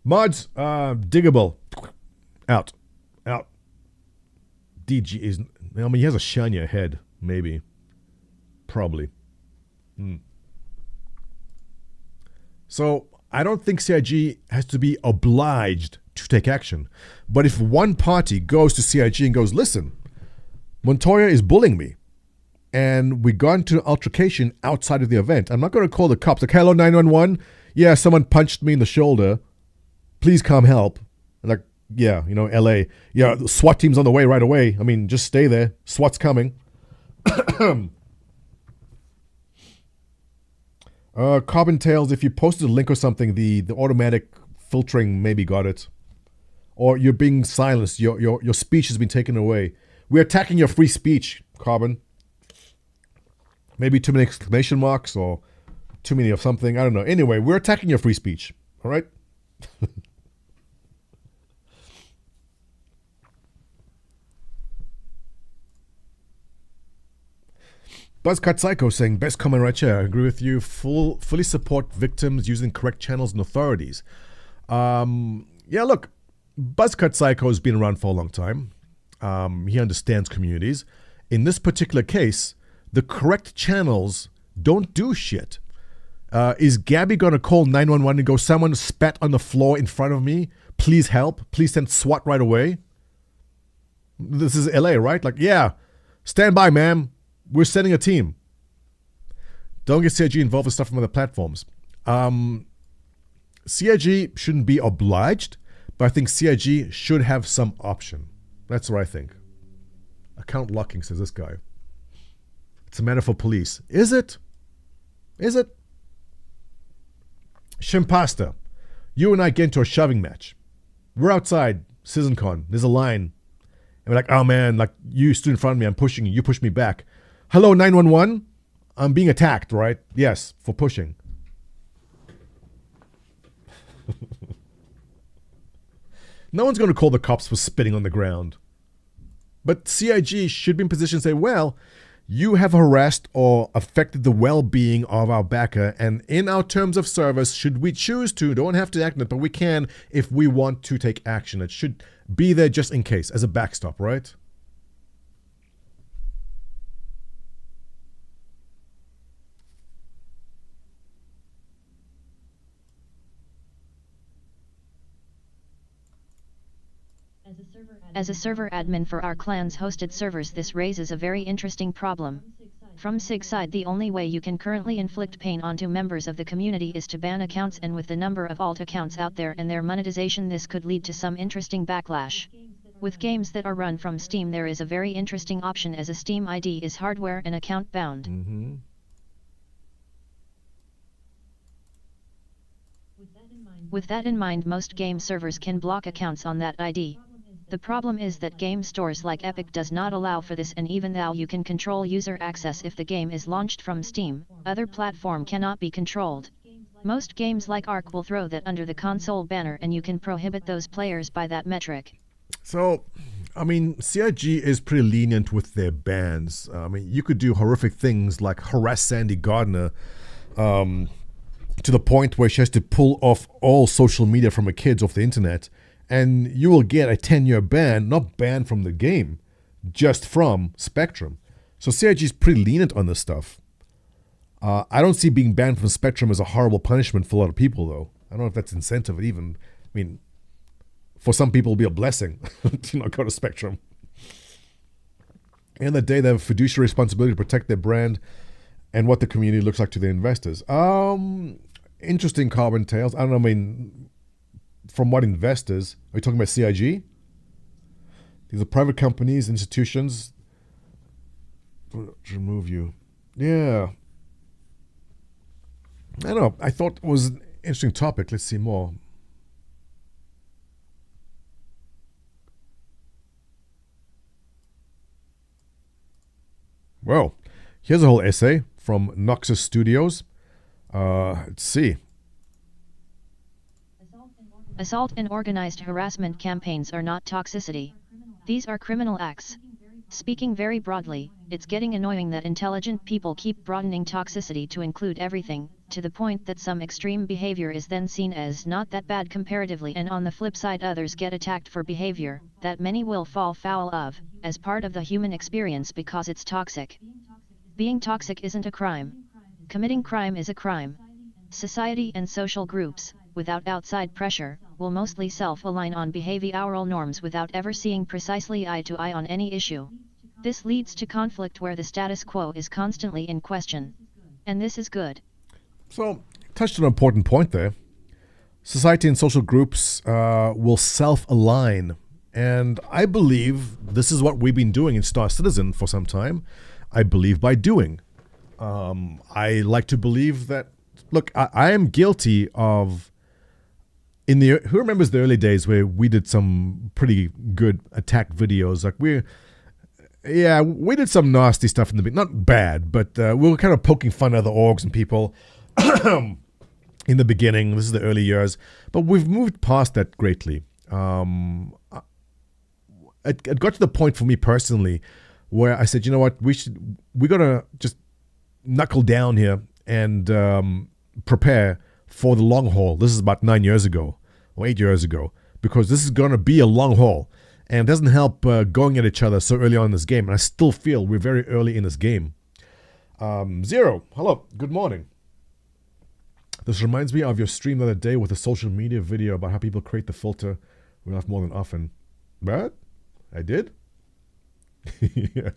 Mods, diggable. Out. DG is, I mean, he has a shinier head, maybe. Probably. So, I don't think CIG has to be obliged to take action. But if one party goes to CIG and goes, listen, Montoya is bullying me, and we got into an altercation outside of the event, I'm not going to call the cops, like, hello, 911, yeah, someone punched me in the shoulder, please come help. And like, yeah, you know, LA, yeah, the SWAT team's on the way right away. I mean, just stay there. SWAT's coming. Carbon Tails, if you posted a link or something, the automatic filtering maybe got it. Or you're being silenced. Your speech has been taken away. We're attacking your free speech, Carbon. Maybe too many exclamation marks or too many of something. I don't know. Anyway, we're attacking your free speech. All right? Buzzcut Psycho saying, best comment right here. I agree with you. Fully support victims using correct channels and authorities. Yeah, look, Buzzcut Psycho has been around for a long time. He understands communities. In this particular case, the correct channels don't do shit. Is Gabby going to call 911 and go, someone spat on the floor in front of me? Please help. Please send SWAT right away. This is LA, right? Like, yeah, stand by, ma'am. We're sending a team. Don't get CIG involved with stuff from other platforms. CIG shouldn't be obliged, but I think CIG should have some option. That's what I think. Account locking, says this guy. It's a matter for police. Is it? Is it? Shimpasta, you and I get into a shoving match. We're outside CitizenCon. There's a line. And we're like, oh man, like you stood in front of me. I'm pushing you. You push me back. Hello, 911. I'm being attacked, right? Yes, for pushing. No one's going to call the cops for spitting on the ground. But CIG should be in position to say, well, you have harassed or affected the well-being of our backer, and in our terms of service, should we choose to, don't have to act on it, but we can if we want to take action. It should be there just in case, as a backstop, right? As a server admin for our clan's hosted servers, this raises a very interesting problem. From SIG side, the only way you can currently inflict pain onto members of the community is to ban accounts, and with the number of alt accounts out there and their monetization, this could lead to some interesting backlash. With games that are run from Steam, there is a very interesting option, as a Steam ID is hardware and account bound. Mm-hmm. With that in mind, most game servers can block accounts on that ID. The problem is that game stores like Epic does not allow for this, and even though you can control user access if the game is launched from Steam, other platform cannot be controlled. Most games like Ark will throw that under the console banner, and you can prohibit those players by that metric. So, I mean, CIG is pretty lenient with their bans. I mean, you could do horrific things like harass Sandy Gardner to the point where she has to pull off all social media from her kids off the internet, and you will get a 10-year ban, not banned from the game, just from Spectrum. So CIG is pretty lenient on this stuff. I don't see being banned from Spectrum as a horrible punishment for a lot of people, though. I don't know if that's incentive even. I mean, for some people, it'll be a blessing to not go to Spectrum. And the day they have a fiduciary responsibility to protect their brand and what the community looks like to their investors. Interesting carbon tails. I don't know, I mean, from what investors? Are you talking about CIG? These are private companies, institutions. Remove you. Yeah. I don't know. I thought it was an interesting topic. Let's see more. Well, here's a whole essay from Noxus Studios. Let's see. Assault and organized harassment campaigns are not toxicity. These are criminal acts. Speaking very broadly, it's getting annoying that intelligent people keep broadening toxicity to include everything, to the point that some extreme behavior is then seen as not that bad comparatively, and on the flip side others get attacked for behavior that many will fall foul of, as part of the human experience because it's toxic. Being toxic isn't a crime. Committing crime is a crime. Society and social groups, without outside pressure, will mostly self-align on behavioral norms without ever seeing precisely eye to eye on any issue. This leads to conflict where the status quo is constantly in question. And this is good. So, touched on an important point there. Society and social groups will self-align. And I believe this is what we've been doing in Star Citizen for some time. I believe by doing. I like to believe that, look, I am guilty of, who remembers the early days where we did some pretty good attack videos? Like we did some nasty stuff in the beginning. Not bad, but we were kind of poking fun at other orgs and people in the beginning. This is the early years. But we've moved past that greatly. It got to the point for me personally where I said, you know what, we got to just knuckle down here and prepare for the long haul. This is about 9 years ago or 8 years ago, because this is going to be a long haul, and it doesn't help going at each other so early on in this game. And I still feel we're very early in this game. Zero, hello, good morning. This reminds me of your stream the other day with a social media video about how people create the filter we laugh more than often. But I did. Yeah.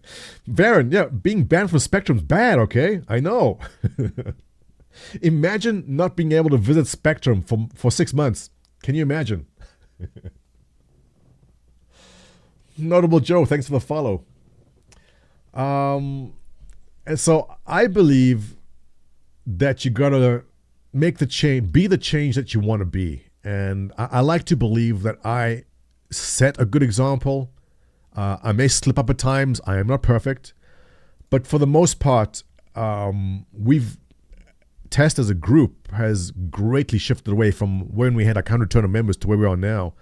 Varen, yeah, being banned from Spectrum's bad, okay? I know. Imagine not being able to visit Spectrum for 6 months. Can you imagine? Notable Joe, thanks for the follow. And so I believe that you gotta make the change, be the change that you want to be. And I like to believe that I set a good example. I may slip up at times. I am not perfect. But for the most part, Test as a group has greatly shifted away from when we had 100 total members to where we are now.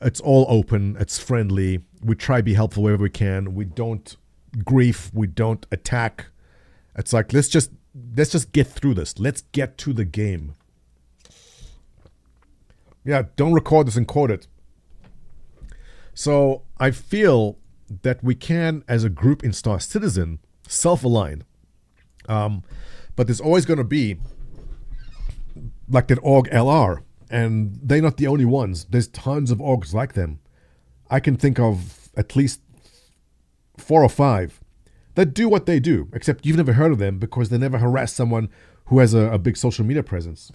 It's all open. It's friendly. We try to be helpful wherever we can. We don't grief. We don't attack. It's like, let's just get through this. Let's get to the game. Yeah, don't record this and quote it. So I feel that we can, as a group in Star Citizen, self-align. But there's always going to be like that org LR, and they're not the only ones. There's tons of orgs like them. I can think of at least 4 or 5 that do what they do, except you've never heard of them because they never harass someone who has a big social media presence.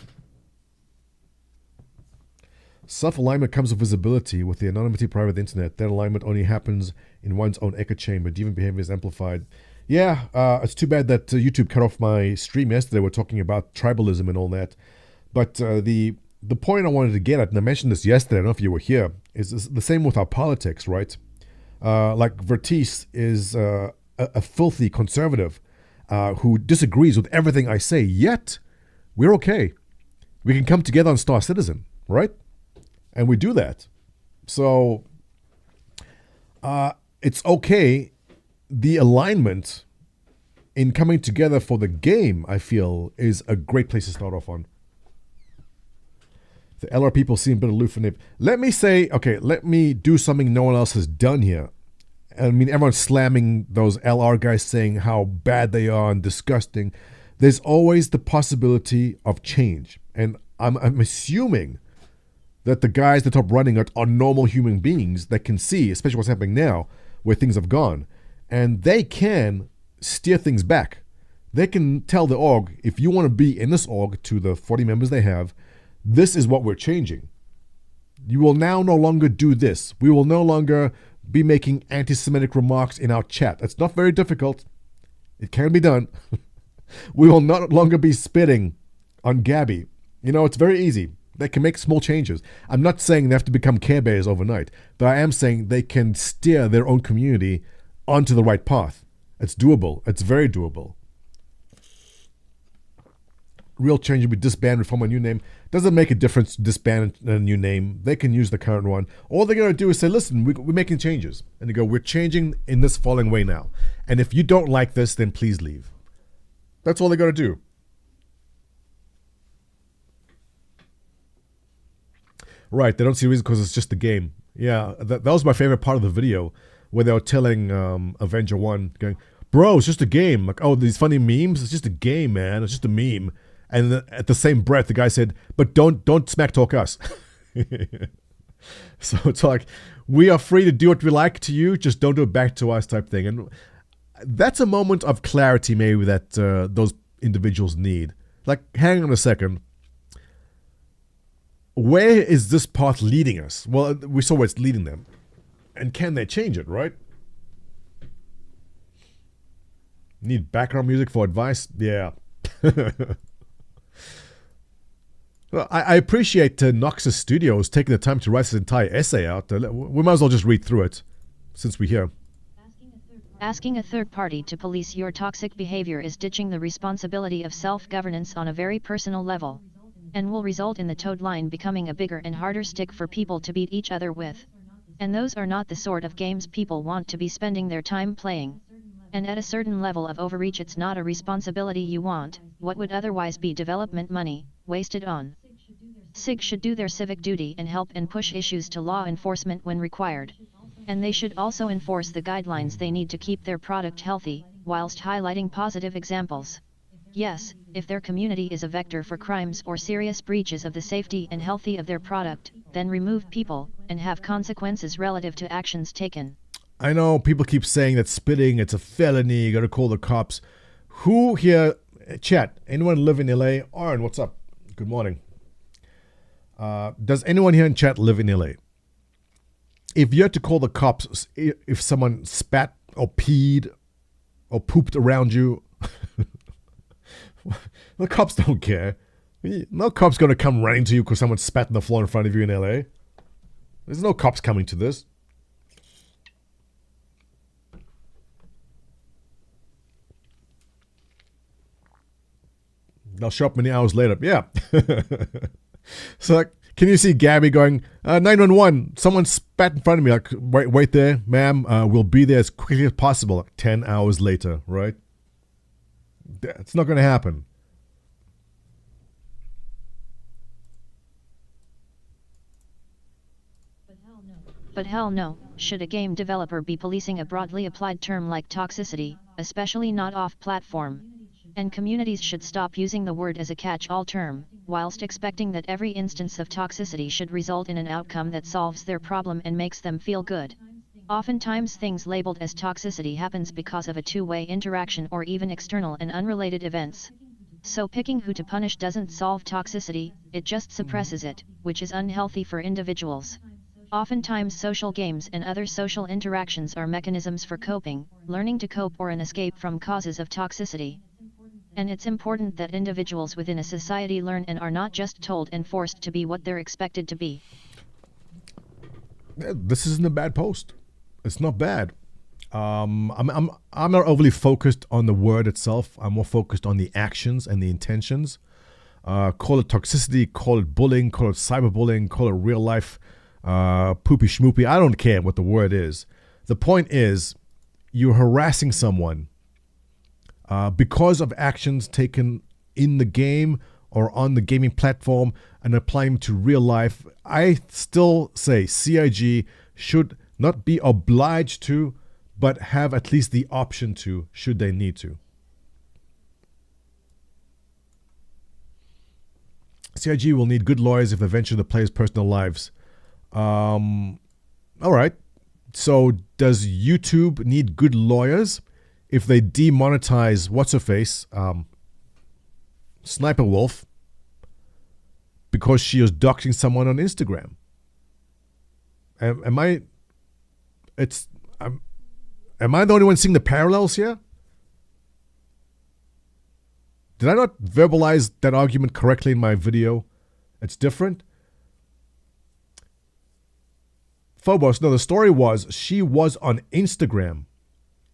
Self-alignment comes with visibility. With the anonymity private of the internet, that alignment only happens in one's own echo chamber. Deviant behavior is amplified. Yeah, it's too bad that YouTube cut off my stream yesterday. We're talking about tribalism and all that. But the point I wanted to get at, and I mentioned this yesterday, I don't know if you were here, is the same with our politics, right? Like Vertice is a filthy conservative who disagrees with everything I say, yet we're okay. We can come together on Star Citizen, right? And we do that. So it's okay. The alignment in coming together for the game, I feel, is a great place to start off on. The LR people seem a bit aloof and let me do something no one else has done here. I mean, everyone's slamming those LR guys, saying how bad they are and disgusting. There's always the possibility of change. And I'm assuming that the guys at the top running it are normal human beings that can see, especially what's happening now, where things have gone. And they can steer things back. They can tell the org, if you want to be in this org, to the 40 members they have, this is what we're changing. You will now no longer do this. We will no longer be making anti-Semitic remarks in our chat. It's not very difficult. It can be done. We will no longer be spitting on Gabby. It's very easy. They can make small changes. I'm not saying they have to become Care Bears overnight, but I am saying they can steer their own community onto the right path. It's doable. It's very doable. Real change would be disband, reform a new name. Doesn't make a difference to disband a new name. They can use the current one. All they're going to do is say, listen, we're making changes. And they go, we're changing in this following way now. And if you don't like this, then please leave. That's all they got to do. Right, they don't see a reason because it's just a game. Yeah, that was my favorite part of the video, where they were telling Avenger 1, going, bro, it's just a game. Like, oh, these funny memes? It's just a game, man. It's just a meme. And at the same breath, the guy said, but don't smack talk us. So it's like, we are free to do what we like to you, just don't do it back to us type thing. And that's a moment of clarity maybe that those individuals need. Like, hang on a second. Where is this path leading us? Well, we saw where it's leading them. And can they change it, right? Need background music for advice? Yeah. Well, I appreciate Noxus Studios taking the time to write this entire essay out. We might as well just read through it, since we're here. Asking a third party to police your toxic behavior is ditching the responsibility of self-governance on a very personal level, and will result in the toad line becoming a bigger and harder stick for people to beat each other with. And those are not the sort of games people want to be spending their time playing. And at a certain level of overreach, it's not a responsibility you want. What would otherwise be development money, wasted on. SIG should do their civic duty and help and push issues to law enforcement when required. And they should also enforce the guidelines they need to keep their product healthy, whilst highlighting positive examples. Yes, if their community is a vector for crimes or serious breaches of the safety and healthy of their product, then remove people, and have consequences relative to actions taken. I know people keep saying that spitting, it's a felony, you gotta call the cops. Who here Chat, anyone live in LA? Aaron, what's up? Good morning. Does anyone here in chat live in LA? If you had to call the cops if someone spat or peed or pooped around you, the cops don't care. No cop's going to come running to you because someone spat on the floor in front of you in LA. There's no cops coming to this. They'll show up many hours later. Yeah. So, like, can you see Gabby going, 911, someone spat in front of me. Like, wait there, ma'am. We'll be there as quickly as possible. Like 10 hours later, right? It's not going to happen. But hell no, should a game developer be policing a broadly applied term like toxicity, especially not off-platform? And communities should stop using the word as a catch-all term, whilst expecting that every instance of toxicity should result in an outcome that solves their problem and makes them feel good. Oftentimes things labeled as toxicity happens because of a two-way interaction or even external and unrelated events. So picking who to punish doesn't solve toxicity, it just suppresses it, which is unhealthy for individuals. Oftentimes social games and other social interactions are mechanisms for coping, learning to cope or an escape from causes of toxicity. And it's important that individuals within a society learn and are not just told and forced to be what they're expected to be. Yeah, this isn't a bad post. It's not bad. I'm not overly focused on the word itself. I'm more focused on the actions and the intentions. Call it toxicity, call it bullying, call it cyberbullying, call it real life poopy schmoopy. I don't care what the word is. The point is, you're harassing someone because of actions taken in the game or on the gaming platform and applying to real life. I still say CIG should not be obliged to, but have at least the option to, should they need to. CIG will need good lawyers if they venture the players' personal lives. All right. So does YouTube need good lawyers if they demonetize what's-her-face, Sniper Wolf, because she was doxing someone on Instagram? Am I the only one seeing the parallels here? Did I not verbalize that argument correctly in my video? It's different. Phobos, no, the story was she was on Instagram.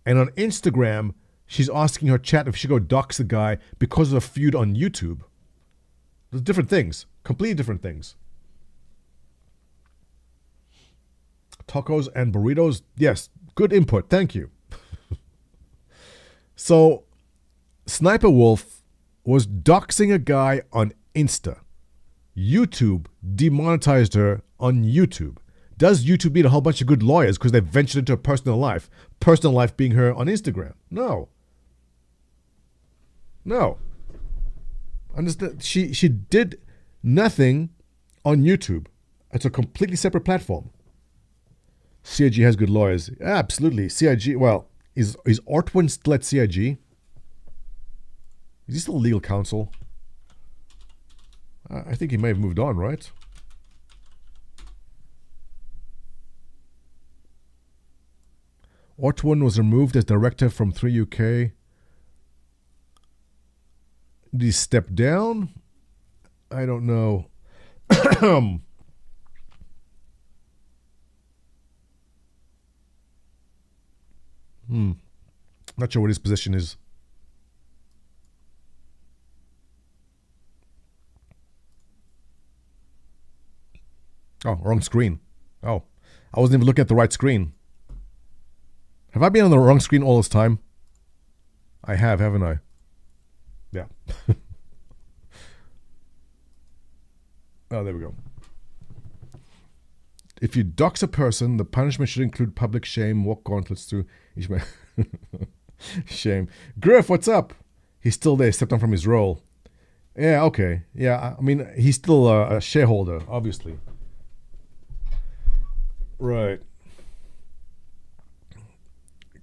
And on Instagram, she's asking her chat if she go dox the guy because of a feud on YouTube. There's different things. Completely different things. Tacos and burritos. Yes, good input. Thank you. So, Sniper Wolf was doxing a guy on Insta. YouTube demonetized her on YouTube. Does YouTube need a whole bunch of good lawyers because they ventured into her personal life? Personal life being her on Instagram? No. No. Understand? She did nothing on YouTube. It's a completely separate platform. CIG has good lawyers. Absolutely. CIG, well, is Ortwin still at CIG? Is he still legal counsel? I think he may have moved on, right? Ortwin was removed as director from 3UK. Did he step down? I don't know. Not sure what his position is. Oh, wrong screen. Oh, I wasn't even looking at the right screen. Have I been on the wrong screen all this time? I have, haven't I? Yeah. Oh, there we go. If you dox a person, the punishment should include public shame, walk gauntlets through each man. Shame. Griff, what's up? He's still there, stepped on from his role. Yeah, okay. Yeah, I mean, he's still a shareholder, obviously. Right.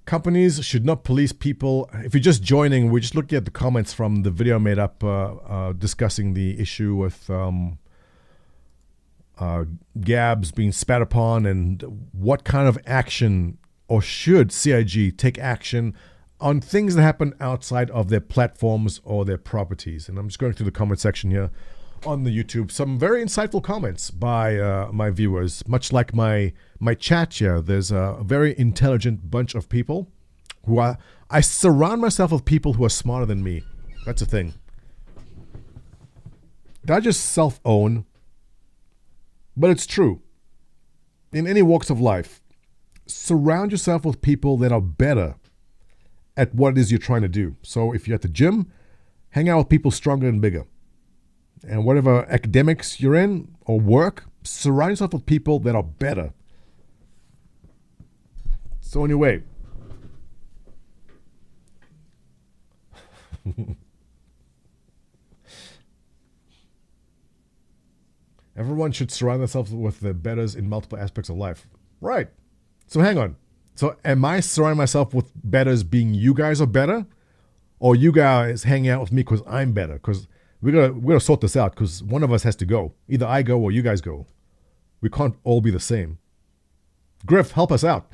Companies should not police people. If you're just joining, we're just looking at the comments from the video I made up discussing the issue with Gabs being spat upon and what kind of action, or should CIG take action on things that happen outside of their platforms or their properties. And I'm just going through the comment section here on the YouTube. Some very insightful comments by my viewers. Much like my chat here, there's a very intelligent bunch of people who I surround myself with people who are smarter than me. That's the thing. I just self-own, but it's true. In any walks of life, surround yourself with people that are better at what it is you're trying to do. So if you're at the gym, hang out with people stronger and bigger. And whatever academics you're in or work, surround yourself with people that are better. So anyway, everyone should surround themselves with the betters in multiple aspects of life. Right. So hang on. So am I surrounding myself with betters being you guys are better? Or you guys hang out with me because I'm better? Because we're gonna sort this out, because one of us has to go. Either I go or you guys go. We can't all be the same. Griff, help us out.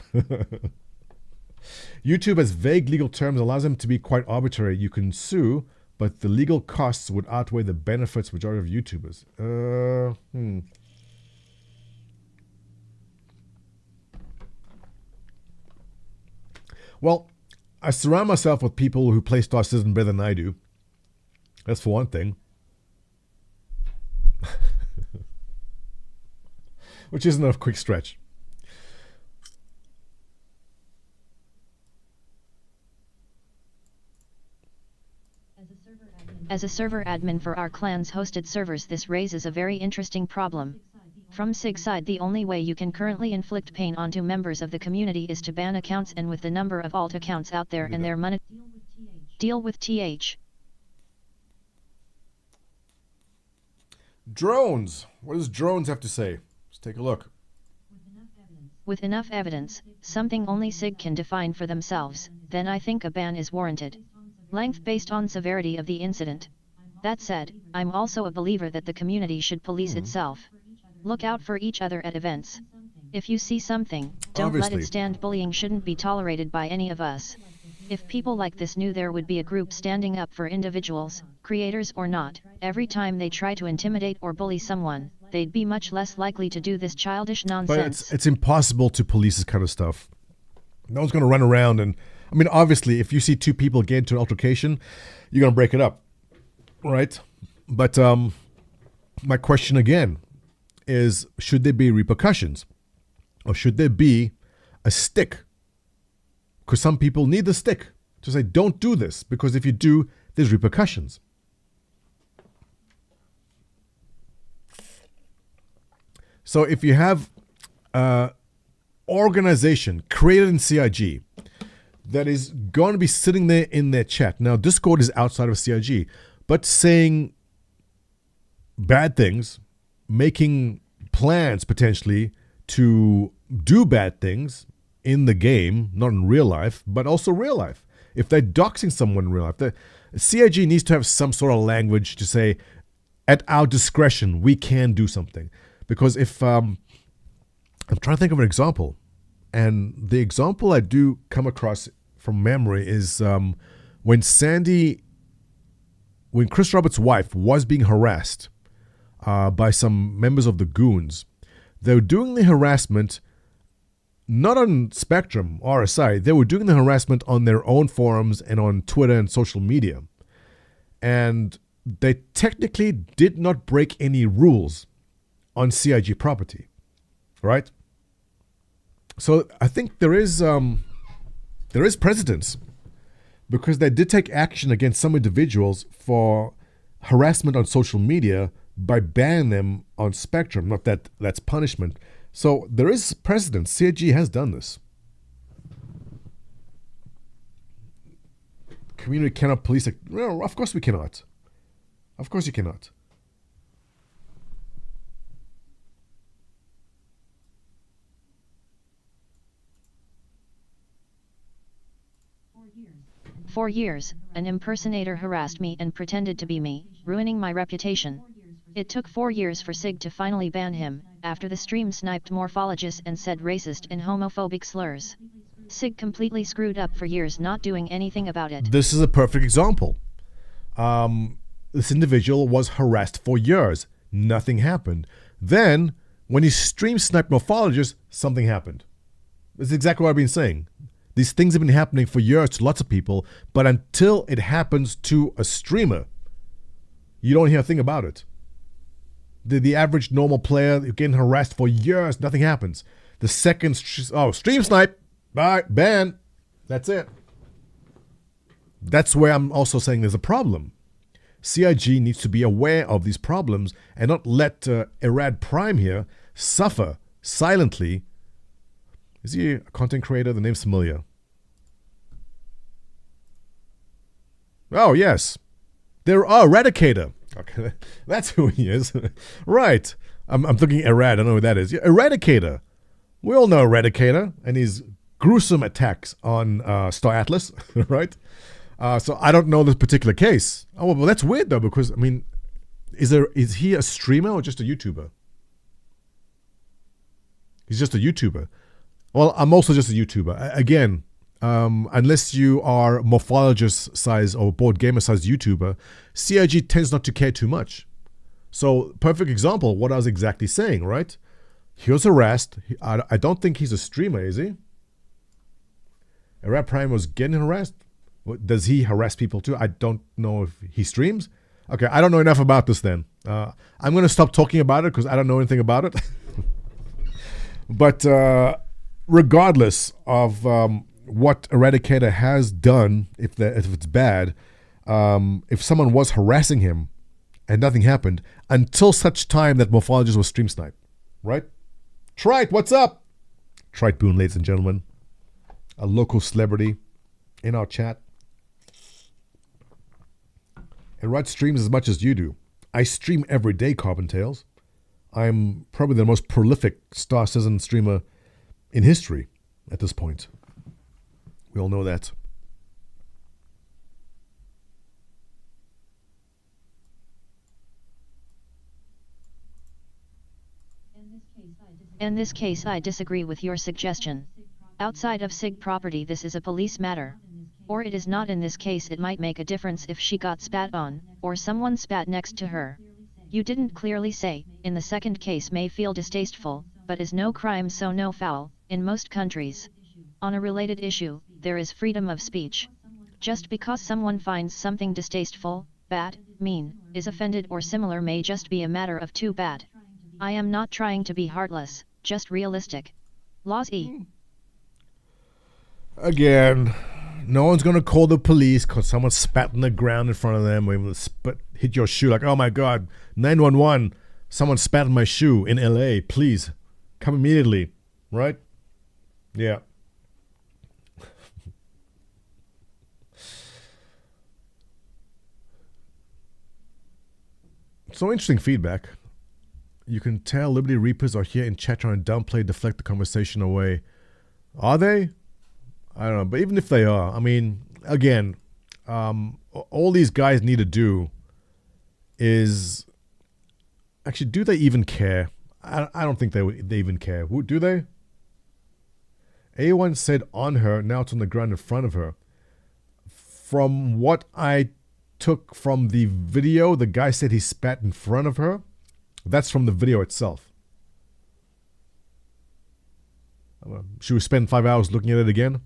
YouTube has vague legal terms, allows them to be quite arbitrary. You can sue, but the legal costs would outweigh the benefits majority of YouTubers. Well, I surround myself with people who play Star Citizen better than I do. That's for one thing. Which isn't a quick stretch. As a server admin for our clan's hosted servers, this raises a very interesting problem. From SIG side, the only way you can currently inflict pain onto members of the community is to ban accounts, and with the number of alt accounts out there and their money, deal with TH. Drones. What does drones have to say? Let's take a look. With enough evidence, something only SIG can define for themselves, then I think a ban is warranted. Length based on severity of the incident. That said, I'm also a believer that the community should police itself. Look out for each other at events. If you see something, don't let it stand. Bullying shouldn't be tolerated by any of us. If people like this knew there would be a group standing up for individuals, creators or not, every time they try to intimidate or bully someone, they'd be much less likely to do this childish nonsense. But it's impossible to police this kind of stuff. No one's going to run around and... I mean, obviously, if you see two people get into an altercation, you're going to break it up, right? But my question again is, should there be repercussions? Or should there be a stick? Because some people need the stick to say, don't do this, because if you do, there's repercussions. So if you have an organization created in CIG that is going to be sitting there in their chat. Now, Discord is outside of CIG, but saying bad things, making plans potentially to do bad things in the game, not in real life, but also real life. If they're doxing someone in real life, the CIG needs to have some sort of language to say, at our discretion, we can do something. Because if, I'm trying to think of an example, and the example I do come across from memory is when Chris Roberts' wife was being harassed by some members of the Goons. They were doing the harassment not on Spectrum, RSI. They were doing the harassment on their own forums and on Twitter and social media. And they technically did not break any rules on CIG property, right? So I think there is precedence, because they did take action against some individuals for harassment on social media by banning them on Spectrum. Not that that's punishment. So there is precedence. CIG has done this. Community cannot police it. No, of course we cannot. Of course you cannot. For years, an impersonator harassed me and pretended to be me, ruining my reputation. It took 4 years for SIG to finally ban him, after the stream sniped morphologists and said racist and homophobic slurs. SIG completely screwed up for years not doing anything about it. This is a perfect example. This individual was harassed for years. Nothing happened. Then, when he stream sniped morphologists, something happened. That's exactly what I've been saying. These things have been happening for years to lots of people, but until it happens to a streamer, you don't hear a thing about it. The average normal player getting harassed for years, nothing happens. The second, stream snipe, bye, ban, that's it. That's where I'm also saying there's a problem. CIG needs to be aware of these problems and not let Irad Prime here suffer silently. Is he a content creator? The name's familiar. Oh, yes. Eradicator. Okay, that's who he is. Right. I'm thinking Irad. I don't know who that is. Yeah, Eradicator. We all know Eradicator and his gruesome attacks on Star Atlas, right? So I don't know this particular case. Oh, well, that's weird, though, because, I mean, is he a streamer or just a YouTuber? He's just a YouTuber. Well, I'm also just a YouTuber. Again, unless you are morphologist size or board gamer size YouTuber, CIG tends not to care too much. So, perfect example, what I was exactly saying, right? He was harassed. I don't think he's a streamer, is he? Arab Prime was getting harassed. Does he harass people too? I don't know if he streams. Okay, I don't know enough about this then. I'm going to stop talking about it because I don't know anything about it. But regardless of what Eradicator has done, if it's bad, if someone was harassing him and nothing happened, until such time that Morphologist was stream sniped, right? Trite, what's up? Trite Boone, ladies and gentlemen. A local celebrity in our chat. And Rod streams as much as you do. I stream every day, Carbon Tales. I'm probably the most prolific Star Citizen streamer in history at this point. We all know that. In this case, I disagree with your suggestion. Outside of SIG property, this is a police matter. Or it is not. In this case, it might make a difference if she got spat on, or someone spat next to her. You didn't clearly say. In the second case may feel distasteful, but is no crime so no foul, in most countries. On a related issue, there is freedom of speech. Just because someone finds something distasteful, bad, mean, is offended or similar may just be a matter of too bad. I am not trying to be heartless, just realistic. Laws E. Again, no one's going to call the police because someone spat on the ground in front of them or hit your shoe like, oh my God, 911, someone spat on my shoe in LA, please come immediately, right? Yeah. So interesting feedback. You can tell Liberty Reapers are here in chat trying to downplay, deflect the conversation away. Are they? I don't know. But even if they are, I mean, again, all these guys need to do is... Actually, do they even care? I don't think they even care. Do they? A1 said on her, now it's on the ground in front of her. From what I took from the video, the guy said he spat in front of her. That's from the video itself. Should we spend 5 hours looking at it again?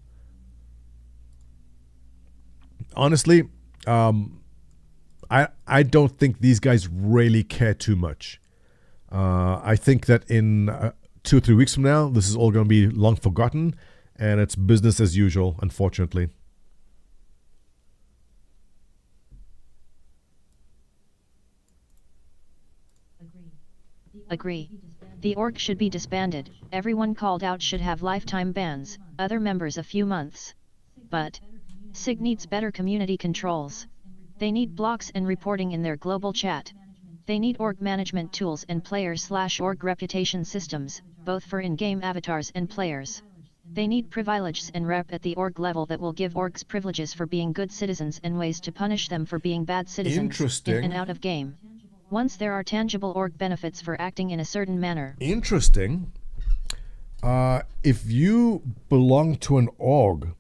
Honestly, I don't think these guys really care too much. I think that in 2 or 3 weeks from now, this is all going to be long forgotten, and it's business as usual, unfortunately. Agree. The org should be disbanded. Everyone called out should have lifetime bans, other members a few months. But SIG needs better community controls. They need blocks and reporting in their global chat. They need org management tools and player/org reputation systems, both for in-game avatars and players. They need privileges and rep at the org level that will give orgs privileges for being good citizens and ways to punish them for being bad citizens Interesting. in and out of game. Once there are tangible org benefits for acting in a certain manner. Interesting. If you belong to an org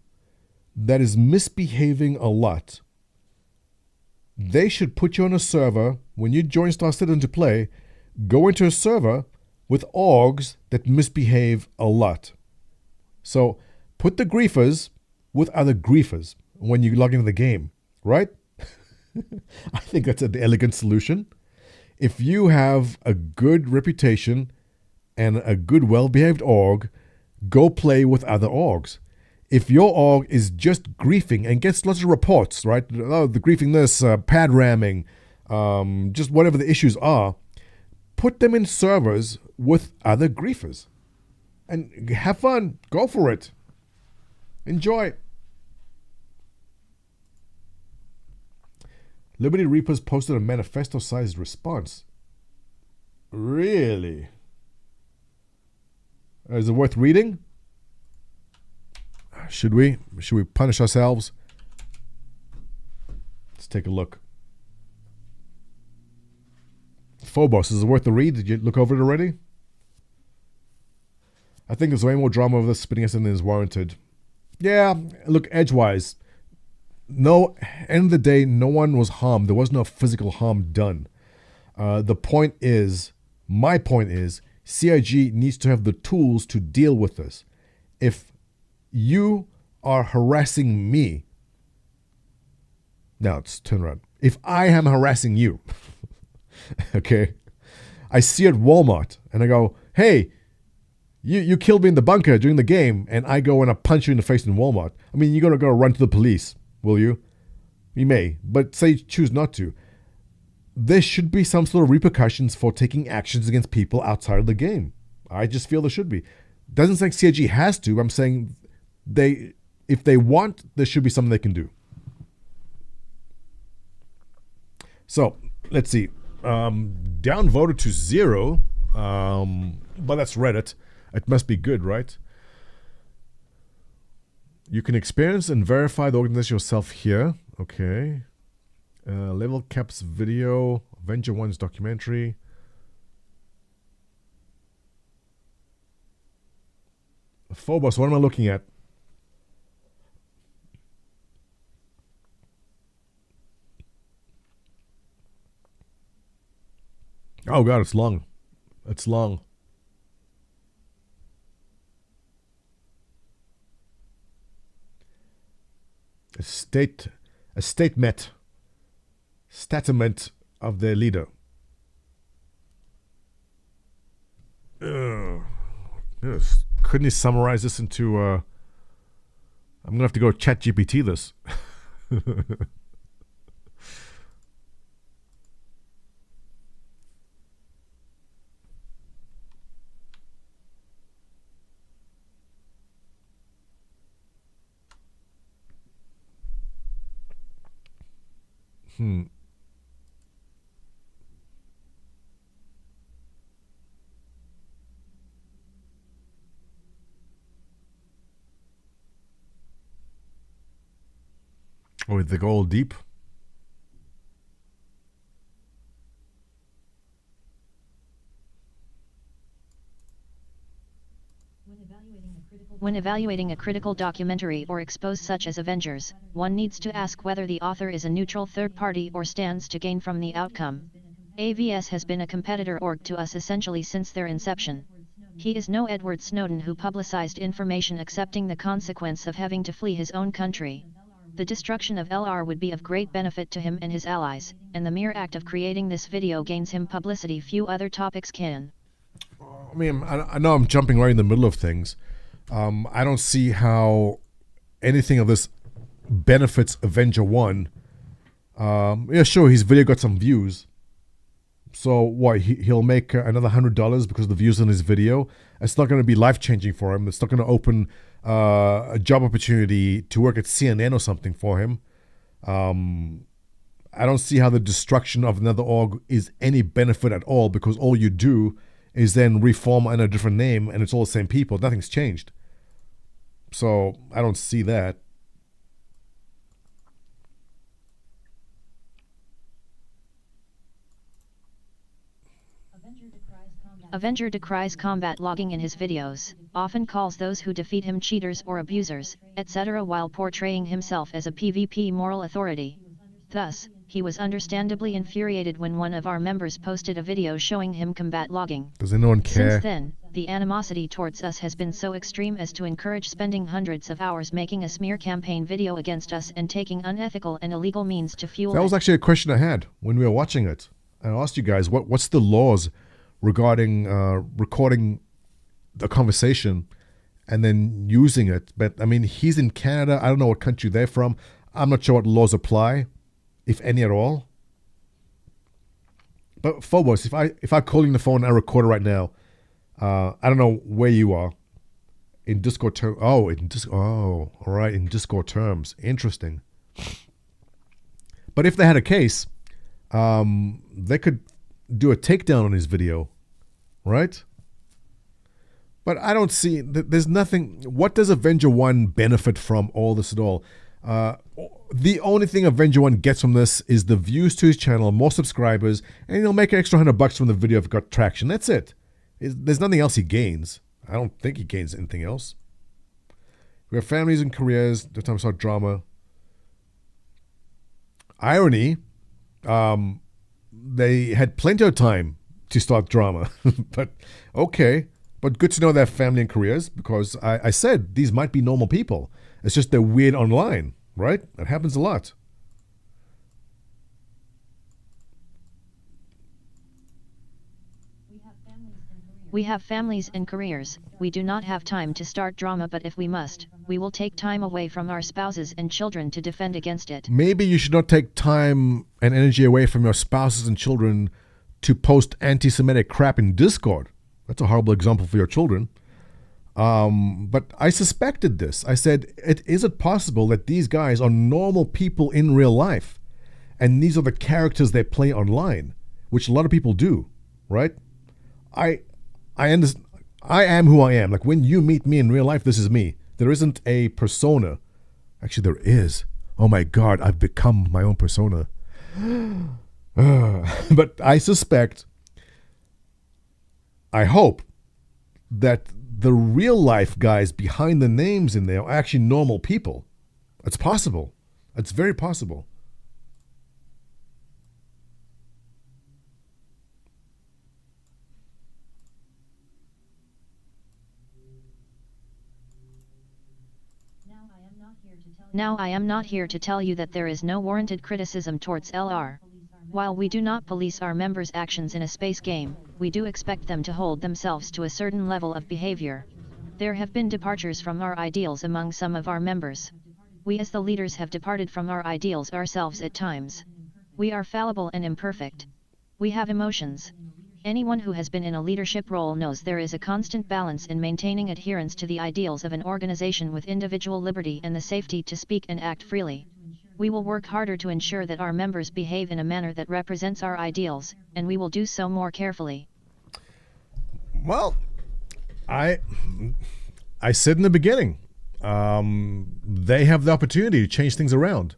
that is misbehaving a lot, they should put you on a server. When you join Star Citizen to play, go into a server with orgs that misbehave a lot. So put the griefers with other griefers when you log into the game, right? I think that's an elegant solution. If you have a good reputation and a good, well-behaved org, go play with other orgs. If your org is just griefing and gets lots of reports, right? Oh, the griefing this, pad ramming, just whatever the issues are, put them in servers with other griefers. And have fun. Go for it. Enjoy. Liberty Reapers posted a manifesto-sized response. Really? Is it worth reading? Should we? Should we punish ourselves? Let's take a look. Phobos, is it worth the read? Did you look over it already? I think there's way more drama over this spitting us in than is warranted. Yeah, look, edgewise. No, end of the day, no one was harmed. There was no physical harm done. My point is, CIG needs to have the tools to deal with this. If you are harassing me, now let's turn around. If I am harassing you, okay, I see you at Walmart and I go, hey, you killed me in the bunker during the game, and I go and I punch you in the face in Walmart. I mean, you're going to go run to the police, will you? You may, but say you choose not to. There should be some sort of repercussions for taking actions against people outside of the game. I just feel there should be. Doesn't say CIG has to. I'm saying if they want, there should be something they can do. So, let's see. Downvoted to 0, but that's Reddit. It must be good, right? You can experience and verify the organization yourself here. Okay. Level Caps video, Avenger 1's documentary. Phobos, what am I looking at? Oh god, it's long. It's long. A statement of their leader. Yes. Couldn't he summarize this into I'm gonna have to go chat GPT this. Oh, they go all deep? When evaluating a critical documentary or expose such as Avengers, one needs to ask whether the author is a neutral third party or stands to gain from the outcome. AVS has been a competitor org to us essentially since their inception. He is no Edward Snowden who publicized information accepting the consequence of having to flee his own country. The destruction of LR would be of great benefit to him and his allies, and the mere act of creating this video gains him publicity few other topics can. I mean, I know I'm jumping right in the middle of things. I don't see how anything of this benefits Avenger 1. Yeah, sure, his video got some views. So what, he'll make another $100 because of the views on his video? It's not going to be life-changing for him. It's not going to open a job opportunity to work at CNN or something for him. I don't see how the destruction of another org is any benefit at all, because all you do is then reform under a different name and it's all the same people. Nothing's changed. So I don't see that. Avenger decries combat logging in his videos, often calls those who defeat him cheaters or abusers, etc. while portraying himself as a PvP moral authority. Thus, he was understandably infuriated when one of our members posted a video showing him combat logging. Does anyone care? Since then, the animosity towards us has been so extreme as to encourage spending hundreds of hours making a smear campaign video against us and taking unethical and illegal means to fuel That was actually a question I had when we were watching it. I asked you guys, what's the laws regarding recording the conversation and then using it? But I mean, he's in Canada. I don't know what country they're from. I'm not sure what laws apply, if any at all. But Phobos, if I call you on the phone and I record it right now, I don't know where you are in Discord terms. Oh, all right, in Discord terms. Interesting. But if they had a case, they could do a takedown on his video, right? But I don't see, there's nothing. What does Avenger 1 benefit from all this at all? The only thing Avenger 1 gets from this is the views to his channel, more subscribers, and he'll make an extra $100 from the video if it got traction. That's it. There's nothing else he gains. I don't think he gains anything else. We have families and careers. The time to start drama. Irony. They had plenty of time to start drama. But okay. But good to know they have family and careers, because I said these might be normal people. It's just they're weird online, right? That happens a lot. We have families and careers. We do not have time to start drama, but if we must, we will take time away from our spouses and children to defend against it. Maybe you should not take time and energy away from your spouses and children to post anti-Semitic crap in Discord. That's a horrible example for your children. But I suspected this. I said, is it possible that these guys are normal people in real life? And these are the characters they play online, which a lot of people do, right? I understand. I am who I am. Like when you meet me in real life, this is me. There isn't a persona. Actually, there is. Oh my God, I've become my own persona. But I suspect, I hope that the real life guys behind the names in there are actually normal people. It's possible. It's very possible. Now I am not here to tell you that there is no warranted criticism towards LR. While we do not police our members' actions in a space game, we do expect them to hold themselves to a certain level of behavior. There have been departures from our ideals among some of our members. We as the leaders have departed from our ideals ourselves at times. We are fallible and imperfect. We have emotions. Anyone who has been in a leadership role knows there is a constant balance in maintaining adherence to the ideals of an organization with individual liberty and the safety to speak and act freely. We will work harder to ensure that our members behave in a manner that represents our ideals, and we will do so more carefully. Well, I said in the beginning, they have the opportunity to change things around.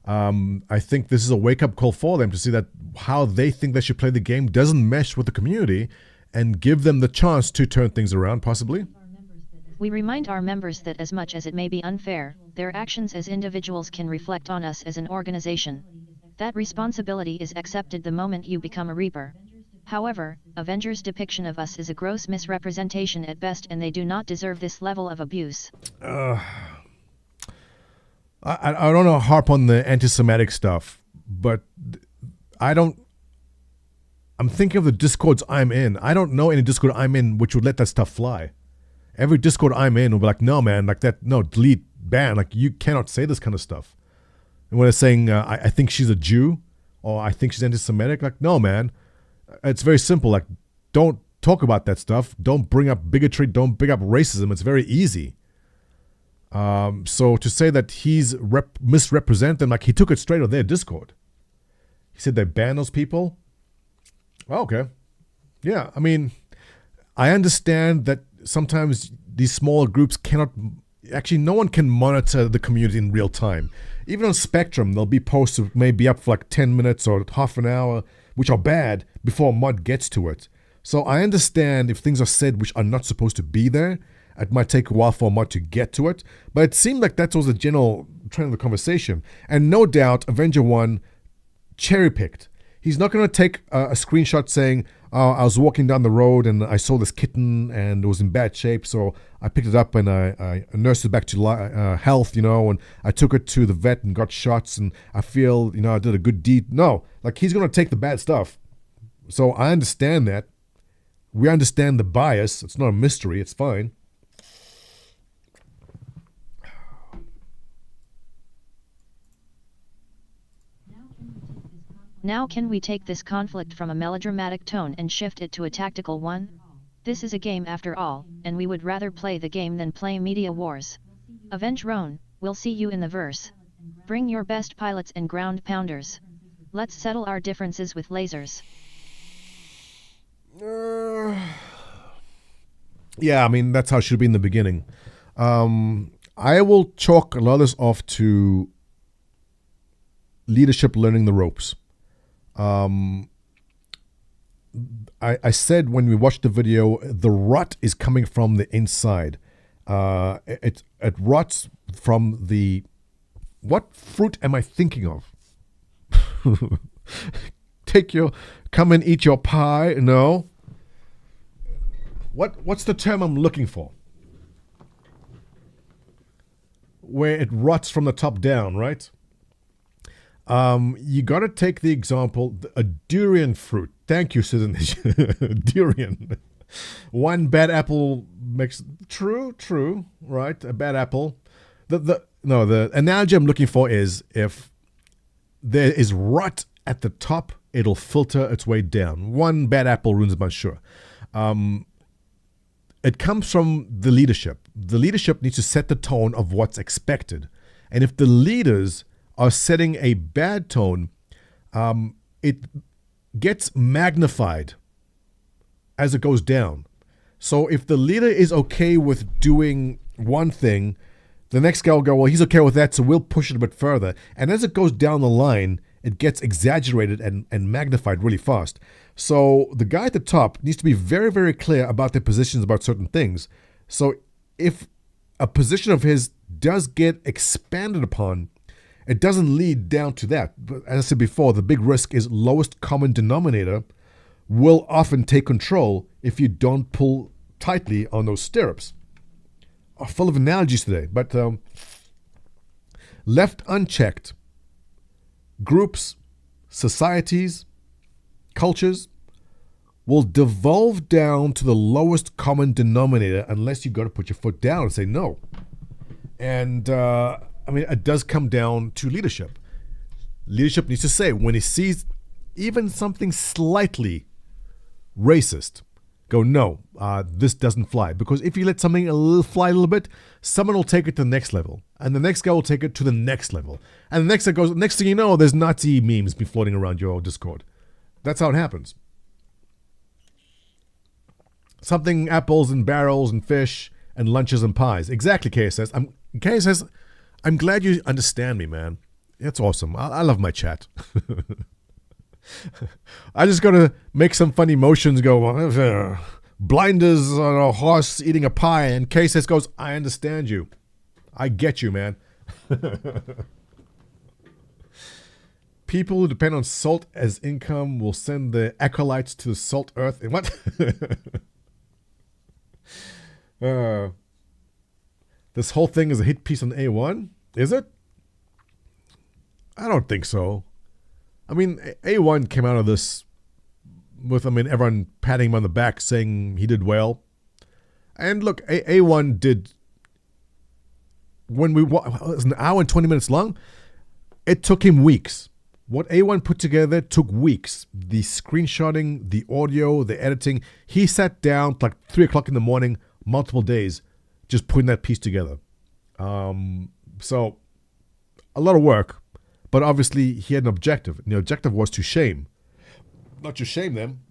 I think this is a wake-up call for them to see that how they think they should play the game doesn't mesh with the community, and give them the chance to turn things around, possibly. We remind our members that as much as it may be unfair, their actions as individuals can reflect on us as an organization. That responsibility is accepted the moment you become a Reaper. However, Avengers' depiction of us is a gross misrepresentation at best, and they do not deserve this level of abuse. I don't know, harp on the anti-Semitic stuff, but I'm thinking of the Discords I'm in. I don't know any Discord I'm in which would let that stuff fly. Every Discord I'm in will be like, no, man, like that, no, delete, ban. Like, you cannot say this kind of stuff. And when they're saying, I think she's a Jew, or I think she's anti-Semitic, like, no, man. It's very simple. Like, don't talk about that stuff. Don't bring up bigotry. Don't bring up racism. It's very easy. So to say that he's misrepresent them, like he took it straight on their Discord. He said they ban those people. Oh, okay. Yeah, I mean, I understand that sometimes these smaller groups cannot actually no one can monitor the community in real time. Even on Spectrum, there'll be posts that may be up for like 10 minutes or half an hour, which are bad before a mod gets to it. So I understand if things are said which are not supposed to be there, it might take a while for a mod to get to it. But it seemed like that was the general trend of the conversation. And no doubt, Avenger 1 cherry-picked. He's not going to take a screenshot saying, oh, I was walking down the road and I saw this kitten and it was in bad shape, so I picked it up and I nursed it back to health, and I took it to the vet and got shots and I feel, I did a good deed. No, like he's going to take the bad stuff. So I understand that. We understand the bias. It's not a mystery. It's fine. Now can we take this conflict from a melodramatic tone and shift it to a tactical one? This is a game after all, and we would rather play the game than play media wars. Avenge Roan, we'll see you in the verse. Bring your best pilots and ground pounders. Let's settle our differences with lasers. Yeah, I mean, that's how it should be in the beginning. I will chalk a lot of this off to leadership learning the ropes. I said when we watched the video, the rot is coming from the inside. It rots from the... What fruit am I thinking of? Come and eat your pie? No. What's the term I'm looking for? Where it rots from the top down, right? You got to take the example, a durian fruit. Thank you, Susan. Durian. One bad apple makes... True, right? A bad apple. The analogy I'm looking for is if there is rot at the top, it'll filter its way down. One bad apple ruins a bunch, sure. It comes from the leadership. The leadership needs to set the tone of what's expected. And if the leaders are setting a bad tone, it gets magnified as it goes down. So if the leader is okay with doing one thing, the next guy will go, well, he's okay with that, so we'll push it a bit further. And as it goes down the line, it gets exaggerated and magnified really fast. So the guy at the top needs to be very, very clear about their positions about certain things. So if a position of his does get expanded upon, it doesn't lead down to that. But as I said before, the big risk is lowest common denominator will often take control if you don't pull tightly on those stirrups. I'm full of analogies today, but left unchecked, groups, societies, cultures will devolve down to the lowest common denominator unless you got to put your foot down and say no. And it does come down to leadership. Leadership needs to say when he sees even something slightly racist, go, no, this doesn't fly. Because if you let something fly a little bit, someone will take it to the next level. And the next guy will take it to the next level. And the next guy goes, next thing you know, there's Nazi memes be floating around your Discord. That's how it happens. Something apples and barrels and fish and lunches and pies. Exactly, KSS. KSS, I'm glad you understand me, man. That's awesome. I love my chat. I just got to make some funny motions go, blinders on a horse eating a pie, and KSS goes, I understand you. I get you, man. People who depend on salt as income will send the acolytes to the salt earth. And what? This whole thing is a hit piece on A1? Is it? I don't think so. I mean, A1 came out of this with, everyone patting him on the back saying he did well. And look, A1 did, when it was an hour and 20 minutes long, it took him weeks. What A1 put together took weeks. The screenshotting, the audio, the editing. He sat down like 3 o'clock in the morning, multiple days, just putting that piece together. So, a lot of work. But obviously, he had an objective. And the objective was to shame. Not to shame them,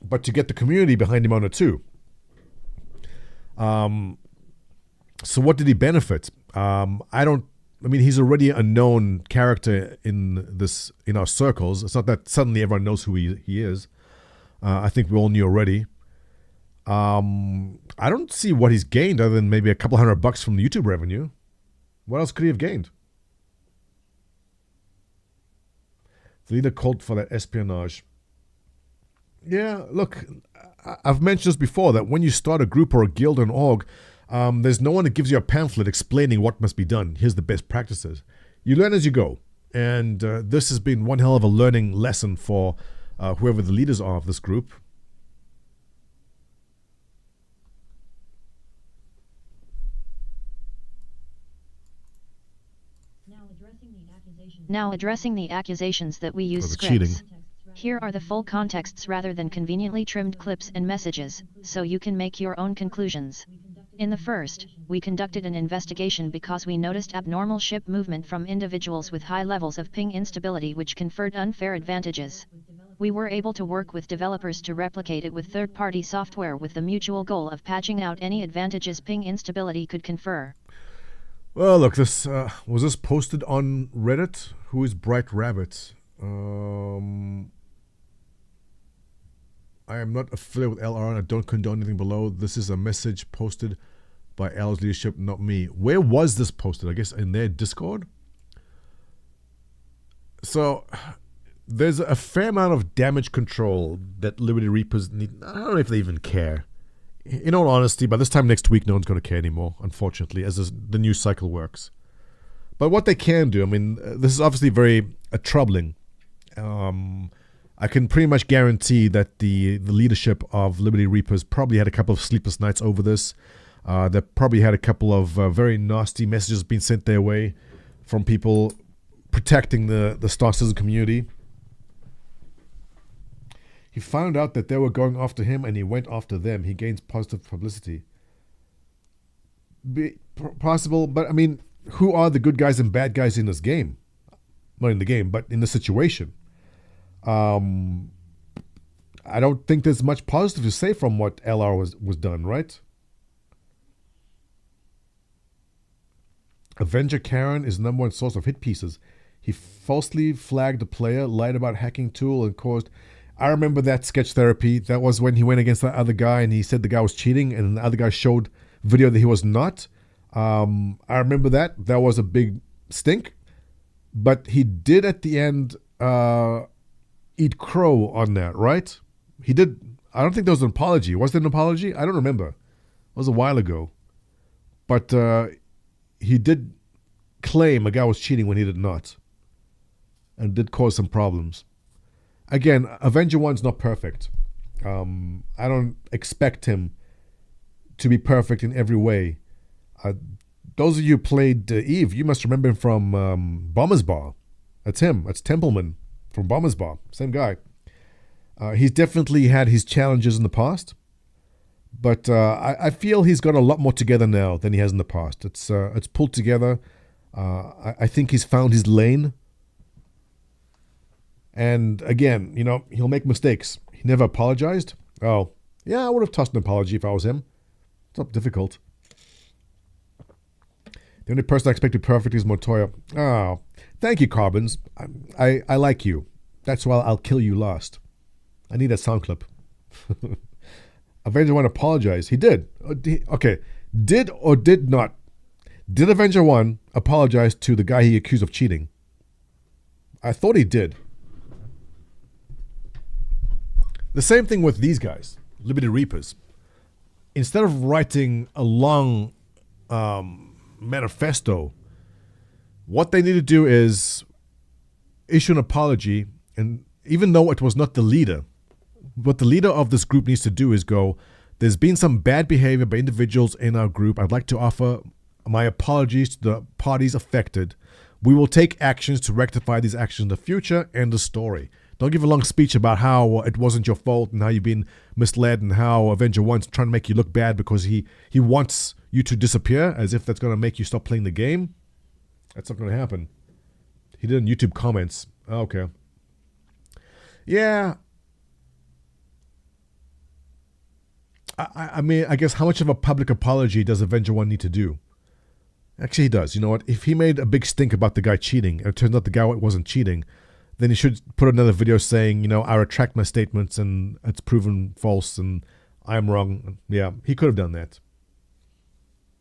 but to get the community behind him on it too. So what did he benefit? He's already a known character in our circles. It's not that suddenly everyone knows who he is. I think we all knew already. I don't see what he's gained other than maybe a couple $100 from the YouTube revenue. What else could he have gained? The leader called for that espionage. Yeah, look, I've mentioned this before, that when you start a group or a guild or an org, there's no one that gives you a pamphlet explaining what must be done. Here's the best practices. You learn as you go. And this has been one hell of a learning lesson for whoever the leaders are of this group. Now addressing the accusations that we use scripts. Cheating. Here are the full contexts rather than conveniently trimmed clips and messages, so you can make your own conclusions. In the first, we conducted an investigation because we noticed abnormal ship movement from individuals with high levels of ping instability which conferred unfair advantages. We were able to work with developers to replicate it with third-party software with the mutual goal of patching out any advantages ping instability could confer. Well, look, this was this posted on Reddit? Who is Bright Rabbit? I am not affiliated with LR and I don't condone anything below. This is a message posted by L's leadership, not me. Where was this posted? I guess in their Discord? So, there's a fair amount of damage control that Liberty Reapers need. I don't know if they even care. In all honesty, by this time next week, no one's going to care anymore, unfortunately, as the news cycle works. But what they can do, this is obviously very troubling. I can pretty much guarantee that the leadership of Liberty Reapers probably had a couple of sleepless nights over this. They probably had a couple of very nasty messages being sent their way from people protecting the Star Citizen community. He found out that they were going after him and he went after them. He gains positive publicity. Possible, but who are the good guys and bad guys in this game? Not in the game, but in the situation. I don't think there's much positive to say from what LR was done, right? Avenger Karen is the number one source of hit pieces. He falsely flagged the player, lied about hacking tool, and caused... I remember that sketch therapy. That was when he went against that other guy and he said the guy was cheating and the other guy showed video that he was not. I remember that. That was a big stink. But he did at the end eat crow on that, right? He did. I don't think there was an apology. Was there an apology? I don't remember. It was a while ago. But he did claim a guy was cheating when he did not. And did cause some problems. Again, Avenger 1's not perfect. I don't expect him to be perfect in every way. Those of you who played Eve, you must remember him from Bomber's Bar. That's him. That's Templeman from Bomber's Bar. Same guy. He's definitely had his challenges in the past. But I feel he's got a lot more together now than he has in the past. It's pulled together. I think he's found his lane. And again, he'll make mistakes. He never apologized. Oh, yeah, I would have tossed an apology if I was him. It's not difficult. The only person I expect to be perfect is Montoya. Oh, thank you, Carbons. I like you. That's why I'll kill you last. I need that sound clip. Avenger 1 apologized. He did. Okay. Did or did not? Did Avenger 1 apologize to the guy he accused of cheating? I thought he did. The same thing with these guys, Liberty Reapers. Instead of writing a long manifesto, what they need to do is issue an apology. And even though it was not the leader, what the leader of this group needs to do is go, there's been some bad behavior by individuals in our group. I'd like to offer my apologies to the parties affected. We will take actions to rectify these actions in the future. End the story. Don't give a long speech about how it wasn't your fault and how you've been misled and how Avenger 1's trying to make you look bad because he wants you to disappear, as if that's going to make you stop playing the game. That's not going to happen. He did in YouTube comments. Okay. Yeah. I guess how much of a public apology does Avenger 1 need to do? Actually, he does. You know what? If he made a big stink about the guy cheating, and it turns out the guy wasn't cheating, then he should put another video saying, I retract my statements and it's proven false and I'm wrong. Yeah, he could have done that.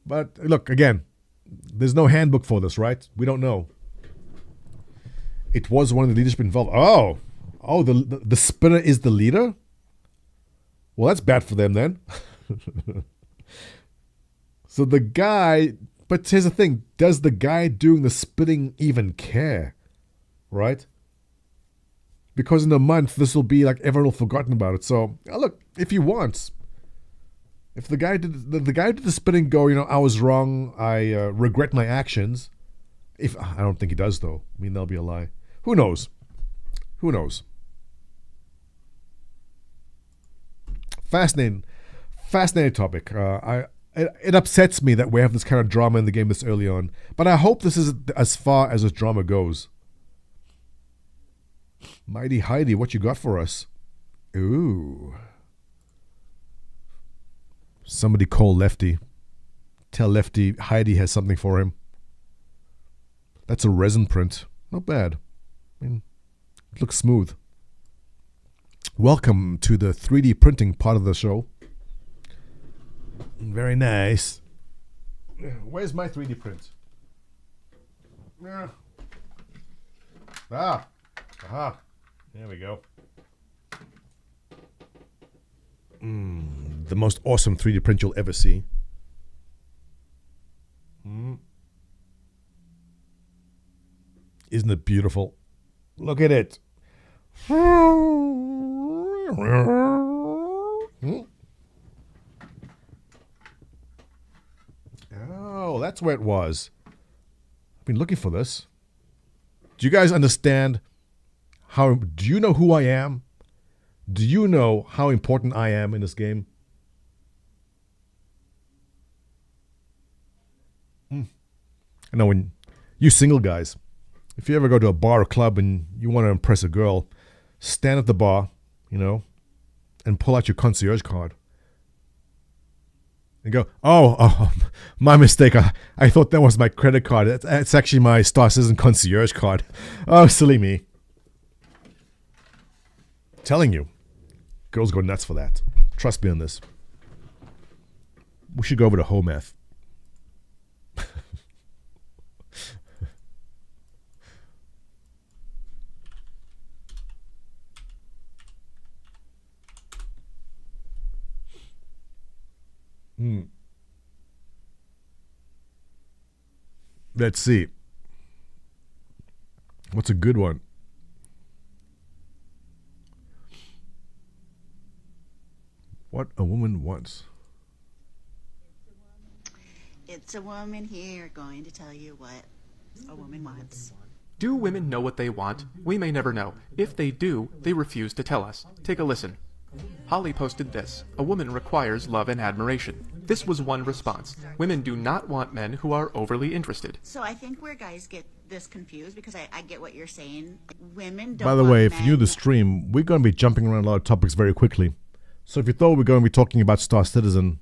But look, again, there's no handbook for this, right? We don't know. It was one of the leadership involved. Oh, the spinner is the leader? Well, that's bad for them then. So the guy, but here's the thing, does the guy doing the spinning even care? Right? Because in a month, this will be like everyone will have forgotten about it. So, look, if he wants, if the guy did the spinning go, I was wrong, I regret my actions. I don't think he does, though. I mean, that'll be a lie. Who knows? Who knows? Fascinating topic. It upsets me that we have this kind of drama in the game this early on. But I hope this is as far as this drama goes. Mighty Heidi, what you got for us? Ooh. Somebody call Lefty. Tell Lefty Heidi has something for him. That's a resin print. Not bad. I mean, it looks smooth. Welcome to the 3D printing part of the show. Very nice. Where's my 3D print? Aha. There we go. The most awesome 3D print you'll ever see. Isn't it beautiful? Look at it. Oh, that's where it was. I've been looking for this. Do you guys understand do you know who I am? Do you know how important I am in this game? I know when you single guys, if you ever go to a bar or club and you want to impress a girl, stand at the bar, and pull out your concierge card. And go, oh, my mistake. I thought that was my credit card. It's actually my Star Citizen concierge card. Oh, silly me. Telling you, girls go nuts for that. Trust me on this. We should go over to Homath. Let's see. What's a good one? What a woman wants. It's a woman here going to tell you what a woman wants. Do women know what they want? We may never know. If they do, they refuse to tell us. Take a listen. Holly posted this. A woman requires love and admiration. This was one response. Women do not want men who are overly interested. So I think where guys get this confused, because I get what you're saying. Women don't By the want way, if men you're new to the stream, we're going to be jumping around a lot of topics very quickly. So if you thought we were going to be talking about Star Citizen...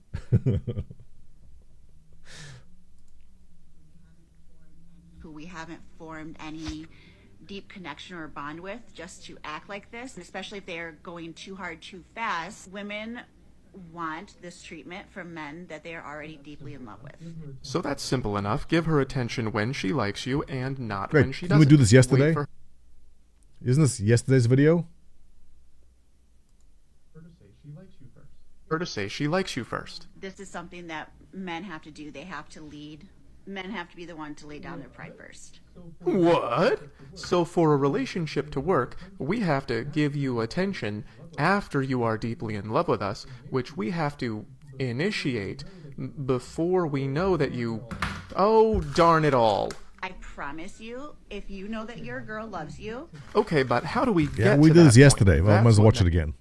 who we haven't formed any deep connection or bond with, just to act like this, and especially if they're going too hard too fast, women want this treatment from men that they are already deeply in love with. So that's simple enough. Give her attention when she likes you and not Great. when she Didn't doesn't. we do this yesterday? Wait for Isn't this yesterday's video? her to say she likes you first. Her to say she likes you first. This is something that men have to do. They have to lead. Men have to be the one to lay down their pride first. What? So for a relationship to work, we have to give you attention after you are deeply in love with us, which we have to initiate before we know that you... Oh, darn it all. I promise you, if you know that your girl loves you... Okay, but how do we get Yeah, to we that did this point? yesterday. Well, I might as well watch That's it again.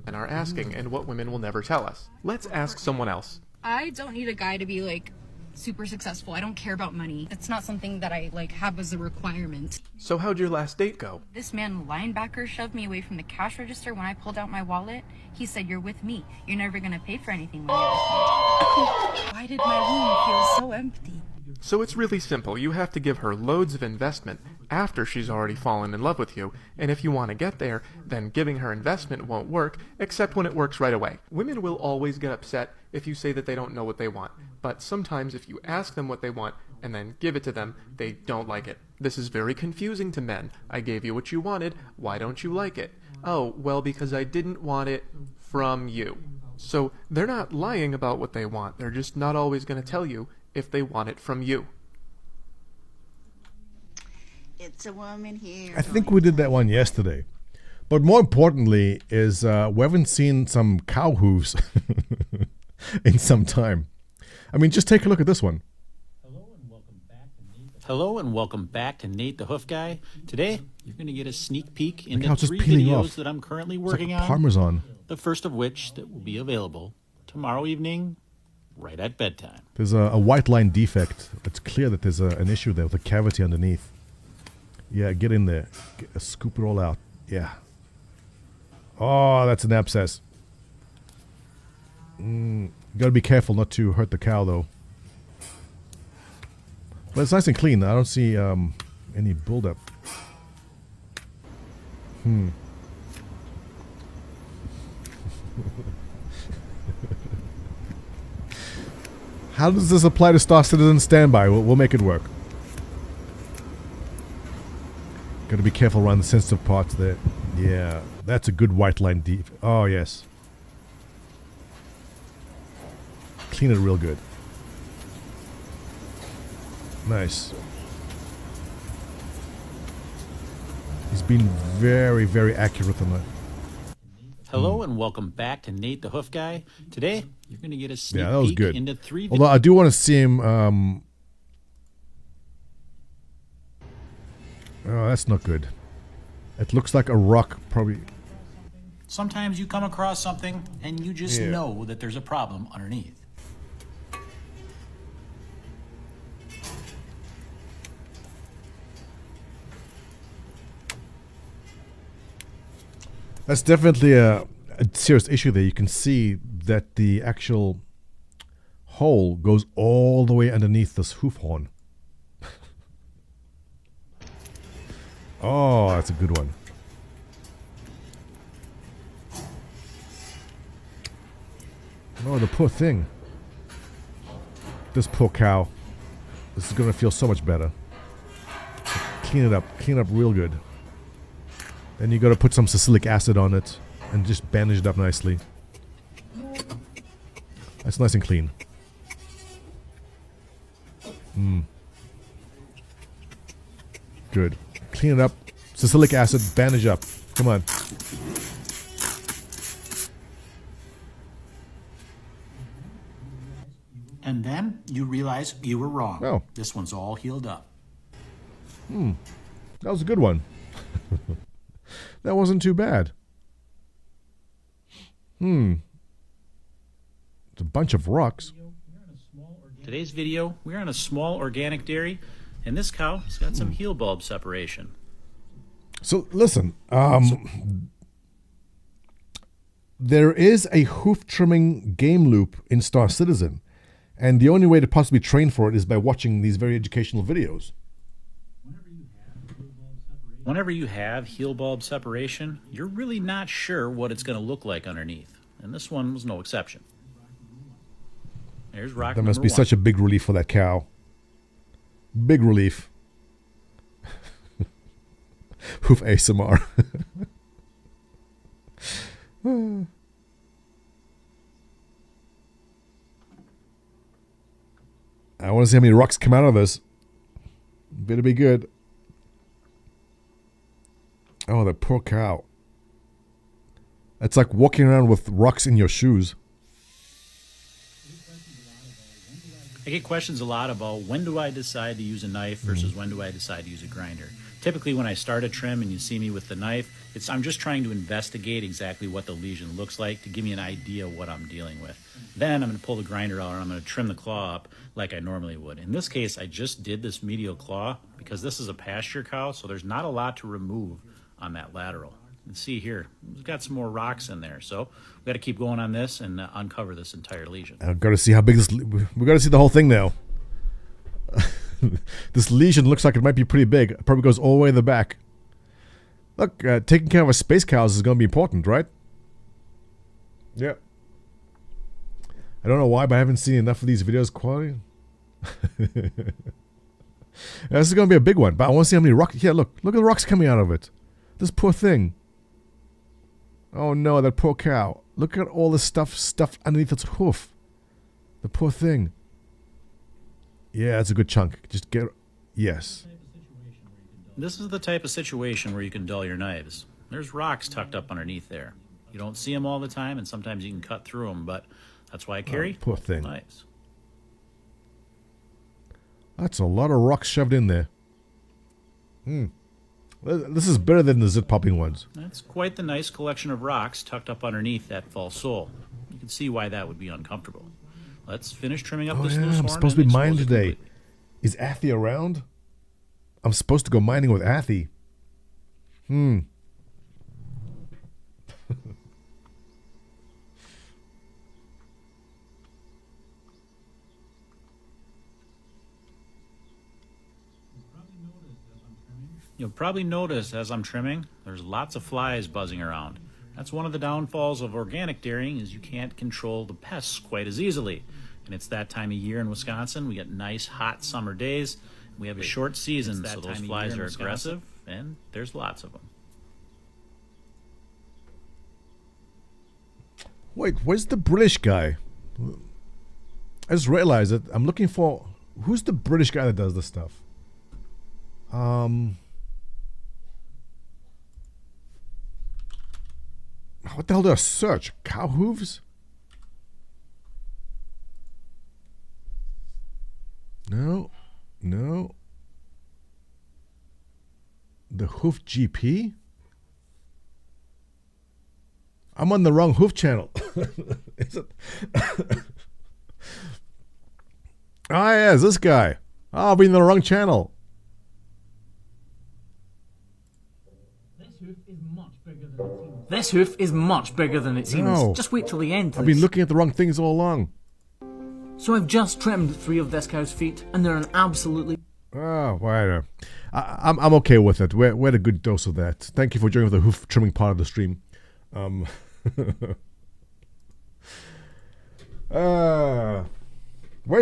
and are asking, and what women will never tell us. Let's ask someone else. I don't need a guy to be like super successful. I don't care about money. It's not something that I like have as a requirement. So how'd your last date go? This man linebacker shoved me away from the cash register when I pulled out my wallet. He said, "You're with me. You're never gonna pay for anything when you're with me." Why did my room feel so empty? So it's really simple. You have to give her loads of investment after she's already fallen in love with you. And if you want to get there, then giving her investment won't work, except when it works right away. Women will always get upset if you say that they don't know what they want. But sometimes if you ask them what they want and then give it to them, they don't like it. This is very confusing to men. I gave you what you wanted. Why don't you like it? Oh, well, because I didn't want it from you. So they're not lying about what they want. They're just not always going to tell you if they want it from you. It's a woman here. I think we did that one yesterday. But more importantly is we haven't seen some cow hooves in some time. I mean, just take a look at this one. Hello and welcome back to Nate the Hoof Guy. Today, you're going to get a sneak peek into how it's just 3 peeling videos off. that I'm currently It's working like on. Parmesan. The first of which that will be available tomorrow evening, right at bedtime. There's a white line defect. It's clear that there's an issue there with a cavity underneath. Yeah, get in there. Scoop it all out. Yeah. Oh, that's an abscess. You gotta be careful not to hurt the cow, though. But it's nice and clean. I don't see any buildup. How does this apply to Star Citizen Standby? We'll make it work. Gotta be careful around the sensitive parts there. Yeah, that's a good white line deep. Oh, yes. Clean it real good. Nice. He's been very, very accurate on that. Hello and welcome back to Nate the Hoof Guy. Today, you're going to get a sneak Yeah, that was peek good. into 3 Although I do want to see him. Oh, that's not good. It looks like a rock, probably. Sometimes you come across something and you just Yeah. know that there's a problem underneath. That's definitely a serious issue there. You can see that the actual hole goes all the way underneath this hoof horn. Oh, that's a good one. Oh, the poor thing. This poor cow. This is going to feel so much better. Clean it up. Clean it up real good. Then you got to put some salicylic acid on it and just bandage it up nicely. That's nice and clean. Good. Clean it up. Salicylic acid, bandage up. Come on. And then you realize you were wrong. Oh. This one's all healed up. That was a good one. That wasn't too bad. It's a bunch of rocks. Today's video, we're on a small organic dairy, and this cow has got some heel bulb separation. So listen, there is a hoof trimming game loop in Star Citizen, and the only way to possibly train for it is by watching these very educational videos. Whenever you have heel bulb separation, you're really not sure what it's going to look like underneath, and this one was no exception. There's rock That must number be one. such a big relief for that cow. Big relief. Hoof ASMR. I want to see how many rocks come out of this. Better be good. Oh, the poor cow. It's like walking around with rocks in your shoes. I get questions a lot about when do I decide to use a knife versus when do I decide to use a grinder. Typically when I start a trim and you see me with the knife, I'm just trying to investigate exactly what the lesion looks like to give me an idea of what I'm dealing with. Then I'm going to pull the grinder out and I'm going to trim the claw up like I normally would. In this case, I just did this medial claw because this is a pasture cow, so there's not a lot to remove on that lateral. can see here, we've got some more rocks in there. So we got to keep going on this and uncover this entire lesion. I've got to see how big this. We got to see the whole thing now. This lesion looks like it might be pretty big. It probably goes all the way in the back. Look, taking care of our space cows is going to be important, right? Yeah. I don't know why, but I haven't seen enough of these videos quality. This is going to be a big one, but I want to see how many rocks. Yeah, look at the rocks coming out of it. This poor thing. Oh no, that poor cow. Look at all the stuff underneath its hoof. The poor thing. Yeah, that's a good chunk. Just get... Yes. This is the type of situation where you can dull your knives. There's rocks tucked up underneath there. You don't see them all the time, and sometimes you can cut through them, but that's why I carry poor thing. knives. That's a lot of rocks shoved in there. This is better than the zit popping ones. That's quite the nice collection of rocks tucked up underneath that false sole. You can see why that would be uncomfortable. Let's finish trimming up this loose horn. I'm supposed to be mining expose it today. completely. Is Athy around? I'm supposed to go mining with Athy. You'll probably notice as I'm trimming, there's lots of flies buzzing around. That's one of the downfalls of organic dairying, is you can't control the pests quite as easily. And it's that time of year in Wisconsin. We get nice hot summer days. We have a short season, so those flies are aggressive, and there's lots of them. Wait, where's the British guy? I just realized that I'm looking for... Who's the British guy that does this stuff? What the hell did I search? Cow hooves? No. The Hoof GP? I'm on the wrong Hoof channel. Is it? Yeah, it's this guy. I'll be in the wrong channel. This hoof is much bigger than it seems. No. Just wait till the end. I've been looking at the wrong things all along. So I've just trimmed 3 of this cow's feet, and they're an absolutely... Oh, well, I'm okay with it. We had a good dose of that. Thank you for joining the hoof trimming part of the stream. Where's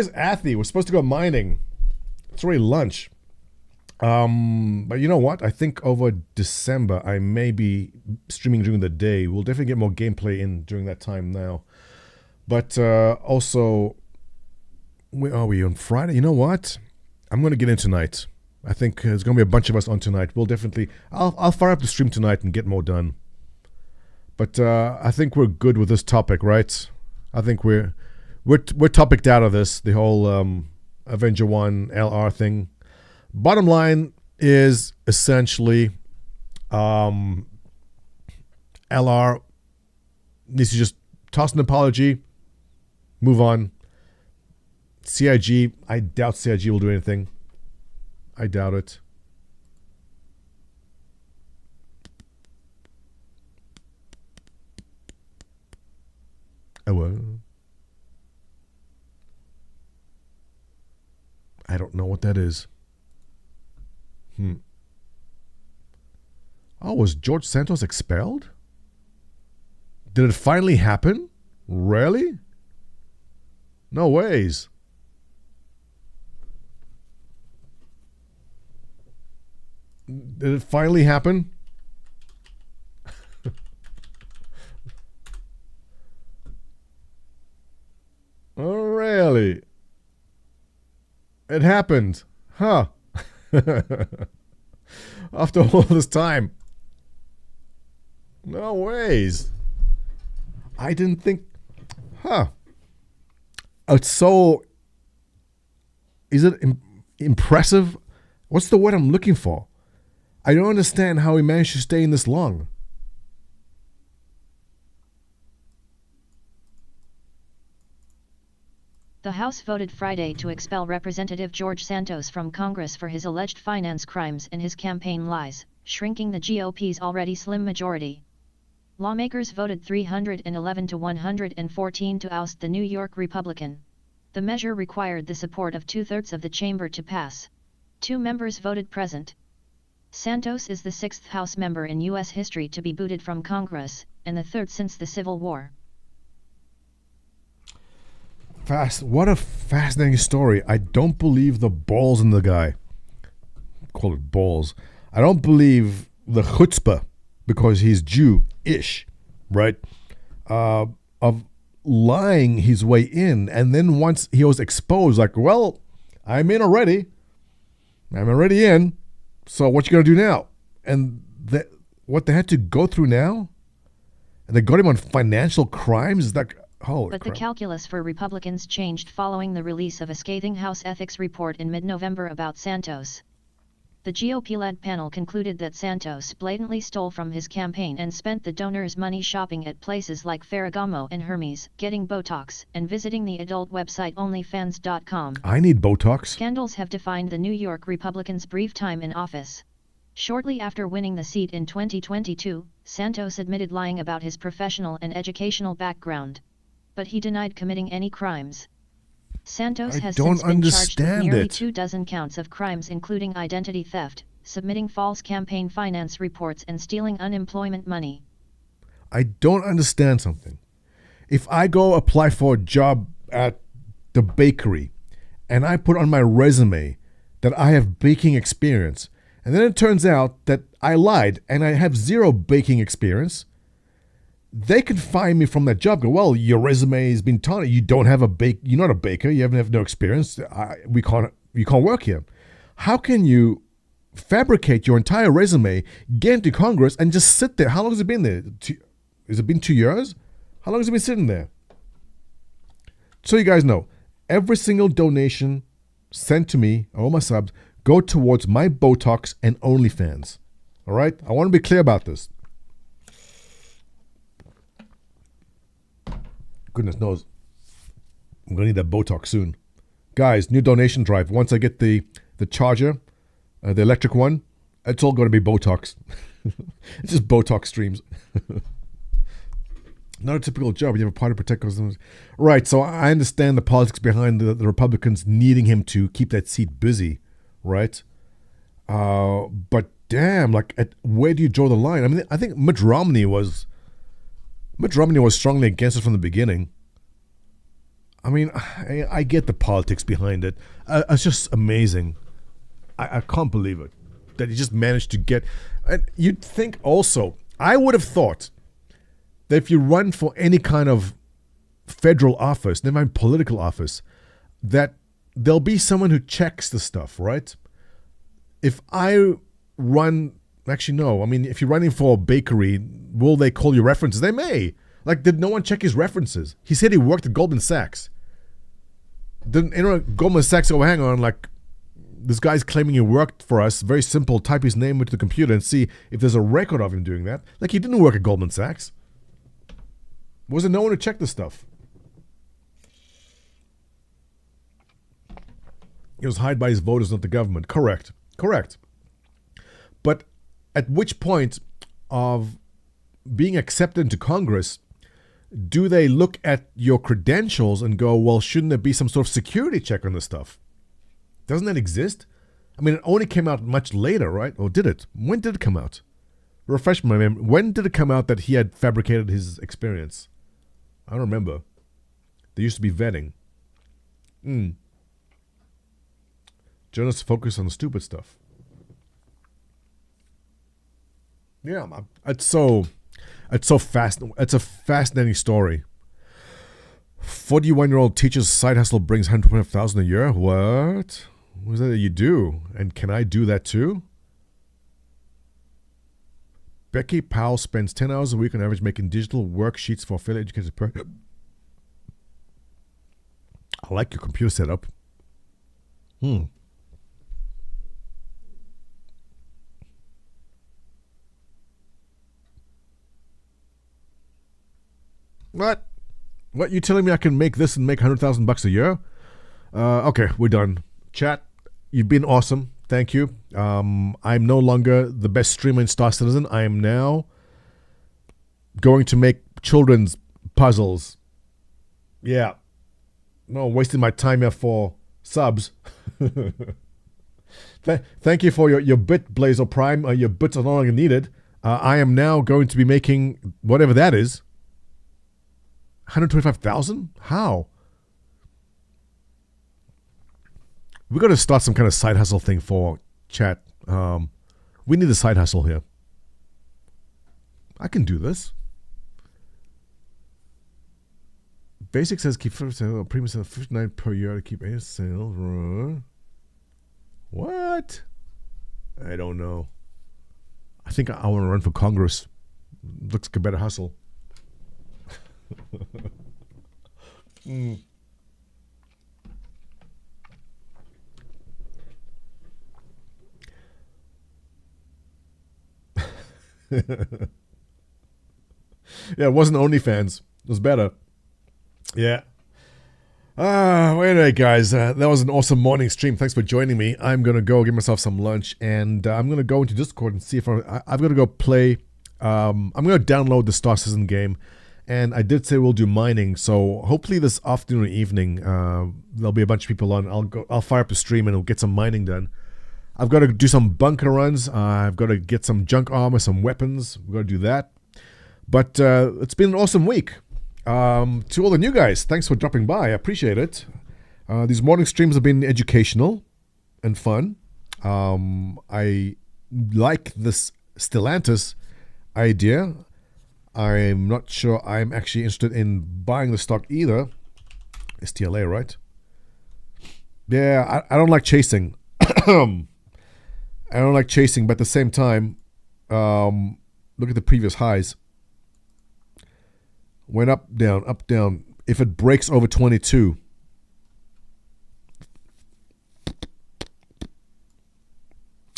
Athy? We're supposed to go mining. It's already lunch. But you know what? I think over December I may be streaming during the day. We'll definitely get more gameplay in during that time now. But also, where are we on Friday? You know what? I'm going to get in tonight. I think there's going to be a bunch of us on tonight. We'll definitely... I'll fire up the stream tonight and get more done. But I think we're good with this topic, right? I think we're topicked out of this, the whole Avenger 1 LR thing. Bottom line is essentially LR needs to just toss an apology, move on. CIG, I doubt CIG will do anything. I doubt it. Oh, well. I don't know what that is. Oh, was George Santos expelled? Did it finally happen? Really? No ways. Did it finally happen? Oh, really? It happened. Huh. After all this time. No ways. I didn't think... Huh. It's so... Is it impressive? What's the word I'm looking for? I don't understand how he managed to stay in this long. The House voted Friday to expel Representative George Santos from Congress for his alleged finance crimes and his campaign lies. shrinking the GOP's already slim majority. Lawmakers voted 311 to 114 to oust the New York Republican. The measure required the support of 2/3 of the chamber to pass. 2 members voted present. Santos is the 6th House member in U.S. history to be booted from Congress, and the 3rd since the Civil War. What a fascinating story. I don't believe the balls in the guy. Call it balls. I don't believe the chutzpah, because he's Jew-ish, right? Of lying his way in, and then once he was exposed, like, well, I'm in already. I'm already in. So what you gonna do now? And what they had to go through now? And they got him on financial crimes? Is that holy But crap. the calculus for Republicans changed following the release of a scathing House ethics report in mid-November about Santos. The GOP-led panel concluded that Santos blatantly stole from his campaign and spent the donors' money shopping at places like Ferragamo and Hermes, getting Botox, and visiting the adult website OnlyFans.com. I need Botox. Scandals have defined the New York Republicans' brief time in office. Shortly after winning the seat in 2022, Santos admitted lying about his professional and educational background. But he denied committing any crimes. Santos has since been charged with nearly 24 counts of crimes including identity theft, submitting false campaign finance reports and stealing unemployment money. I don't understand something. If I go apply for a job at the bakery and I put on my resume that I have baking experience, and then it turns out that I lied and I have 0 baking experience, they can fire me from that job. Go, well, your resume has been taunted. You don't have you're not a baker. You have no experience. You can't work here. How can you fabricate your entire resume, get into Congress, and just sit there? How long has it been there? Has it been 2 years? How long has it been sitting there? So you guys know, every single donation sent to me, all my subs, go towards my Botox and OnlyFans. All right? I want to be clear about this. Goodness knows, I'm going to need that Botox soon. Guys, new donation drive. Once I get the charger, the electric one, it's all going to be Botox. It's just Botox streams. Not a typical job. You have a party to protect customers. Right, so I understand the politics behind the Republicans needing him to keep that seat busy, right? But damn, like, where do you draw the line? I mean, I think Mitt Romney was strongly against it from the beginning. I mean, I get the politics behind it. It's just amazing. I can't believe it that he just managed to get. And you'd think also, I would have thought that if you run for any kind of federal office, never mind political office, that there'll be someone who checks the stuff, right? If I run. Actually, no. I mean, if you're running for a bakery, will they call you references? They may. Like, did no one check his references? He said he worked at Goldman Sachs. Didn't Goldman Sachs go, hang on, like, this guy's claiming he worked for us. Very simple. Type his name into the computer and see if there's a record of him doing that. Like, he didn't work at Goldman Sachs. Was there no one to check this stuff? He was hired by his voters, not the government. Correct. But at which point of being accepted into Congress do they look at your credentials and go, well, shouldn't there be some sort of security check on this stuff? Doesn't that exist? I mean, it only came out much later, right? Or did it? When did it come out? Refresh my memory. When did it come out that he had fabricated his experience? I don't remember. There used to be vetting. Journalists focus on the stupid stuff. Yeah, it's so fast. It's a fascinating story. 41-year-old teacher's side hustle brings $125,000 a year. What? What is that you do? And can I do that too? Becky Powell spends 10 hours a week on average making digital worksheets for fairly educated parents. I like your computer setup. What? What, you telling me I can make this and make $100,000 a year? Okay, we're done. Chat, you've been awesome. Thank you. I'm no longer the best streamer in Star Citizen. I am now going to make children's puzzles. Yeah. No, wasting my time here for subs. Thank you for your bit, Blazer Prime. Your bits are no longer needed. I am now going to be making whatever that is. 125,000? How? We're going to start some kind of side hustle thing for chat. We need a side hustle here. I can do this. Basic says keep 50%, premium says 59 per year to keep 8 sales. What? I don't know. I think I want to run for Congress. Looks like a better hustle. Yeah, it wasn't OnlyFans. It was better. Yeah. Well, anyway, guys, that was an awesome morning stream. Thanks for joining me. I'm going to go get myself some lunch, and I'm going to go into Discord and see if I'm going to go play. I'm going to download the Star Citizen game, and I did say we'll do mining, so hopefully this afternoon or evening, there'll be a bunch of people on. I'll fire up the stream, and we'll get some mining done. I've got to do some bunker runs. I've got to get some junk armor, some weapons. We've got to do that. But it's been an awesome week. To all the new guys, thanks for dropping by. I appreciate it. These morning streams have been educational and fun. I like this Stellantis idea. I'm not sure I'm actually interested in buying the stock either. STLA, right? Yeah, I don't like chasing. I don't like chasing, but at the same time, look at the previous highs. Went up, down, up, down. If it breaks over 22,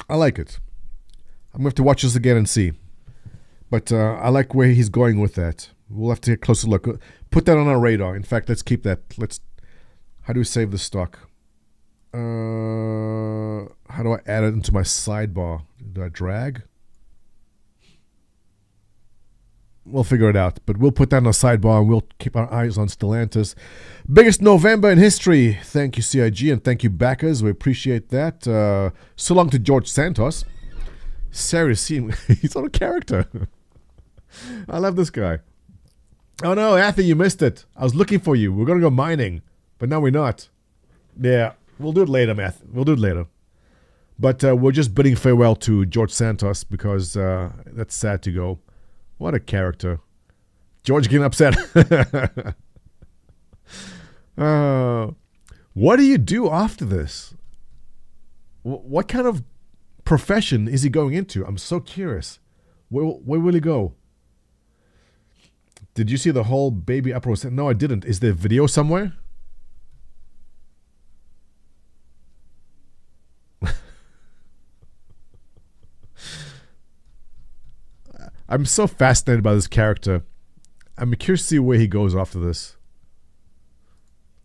I like it. I'm going to have to watch this again and see. But I like where he's going with that. We'll have to take a closer look. Put that on our radar. In fact, let's keep that. How do we save the stock? How do I add it into my sidebar? Do I drag? We'll figure it out, but we'll put that on a sidebar and we'll keep our eyes on Stellantis. Biggest November in history. Thank you, CIG, and thank you, backers. We appreciate that. So long to George Santos. Seriously, he's on a character. I love this guy. Oh no, Anthony, you missed it. I was looking for you. We're going to go mining, but now we're not. Yeah, we'll do it later, Matt. We'll do it later. But we're just bidding farewell to George Santos because that's sad to go. What a character. George getting upset. What do you do after this? What kind of profession is he going into? I'm so curious. Where will he go? Did you see the whole baby uproar? No, I didn't. Is there video somewhere? I'm so fascinated by this character. I'm curious to see where he goes after this.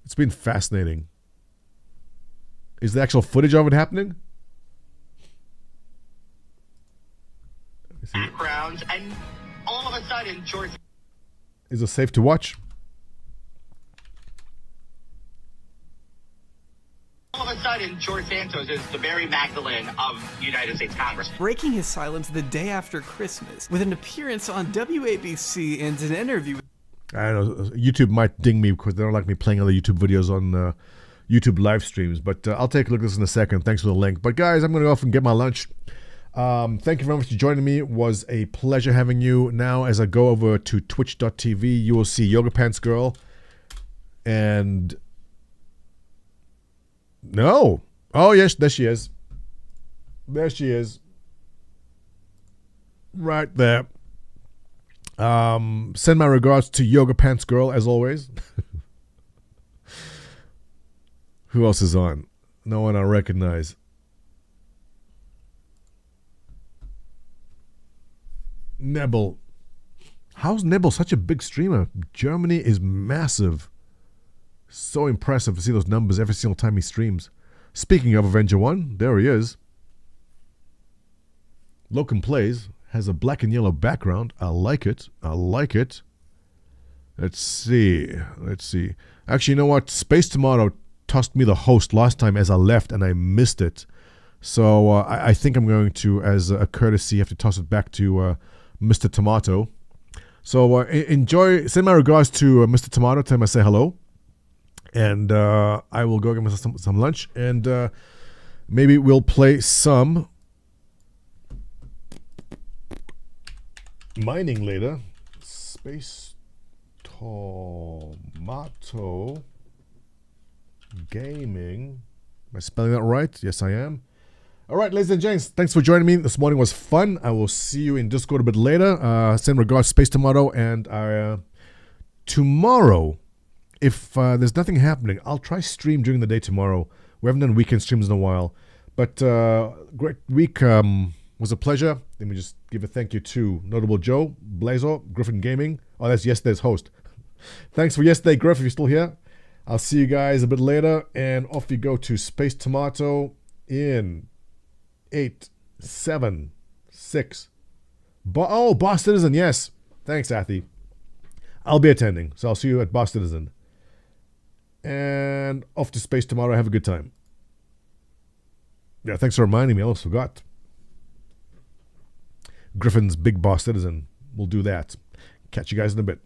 It's been fascinating. Is the actual footage of it happening? Backgrounds, and all of a sudden, George. Is it safe to watch? All of a sudden, George Santos is the Mary Magdalene of United States Congress. Breaking his silence the day after Christmas with an appearance on WABC and an interview. I don't know. YouTube might ding me because they don't like me playing other YouTube videos on YouTube live streams. But I'll take a look at this in a second. Thanks for the link. But guys, I'm going to go off and get my lunch. Thank you very much for joining me. It was a pleasure having you. Now, as I go over to twitch.tv, you will see Yoga Pants Girl. And... no. Oh, yes, there she is. There she is. Right there. Send my regards to Yoga Pants Girl, as always. Who else is on? No one I recognize. Nebel. How's Nebel such a big streamer? Germany is massive. So impressive to see those numbers every single time he streams. Speaking of Avenger 1, there he is. Locum Plays has a black and yellow background. I like it. I like it. Let's see. Let's see. Actually, you know what? Space Tomato tossed me the host last time as I left, and I missed it. So I think I'm going to, as a courtesy, have to toss it back to Mr. Tomato. So enjoy. Send my regards to Mr. Tomato. Tell him I say hello. And I will go get myself some lunch. And maybe we'll play some mining later. Space Tomato Gaming. Am I spelling that right? Yes, I am. All right, ladies and gents, thanks for joining me. This morning was fun. I will see you in Discord a bit later. Send regards, Space Tomato. And tomorrow, if there's nothing happening, I'll try stream during the day tomorrow. We haven't done weekend streams in a while. But great week. Was a pleasure. Let me just give a thank you to Notable Joe, Blazer, Griffin Gaming. Oh, that's yesterday's host. Thanks for yesterday, Griff, if you're still here. I'll see you guys a bit later. And off you go to Space Tomato in 8, 7, 6. Boss Citizen, yes. Thanks, Athy. I'll be attending, so I'll see you at Boss Citizen. And off to Space Tomato. Have a good time. Yeah, thanks for reminding me. I almost forgot. Griffin's Big Boss Citizen. We'll do that. Catch you guys in a bit.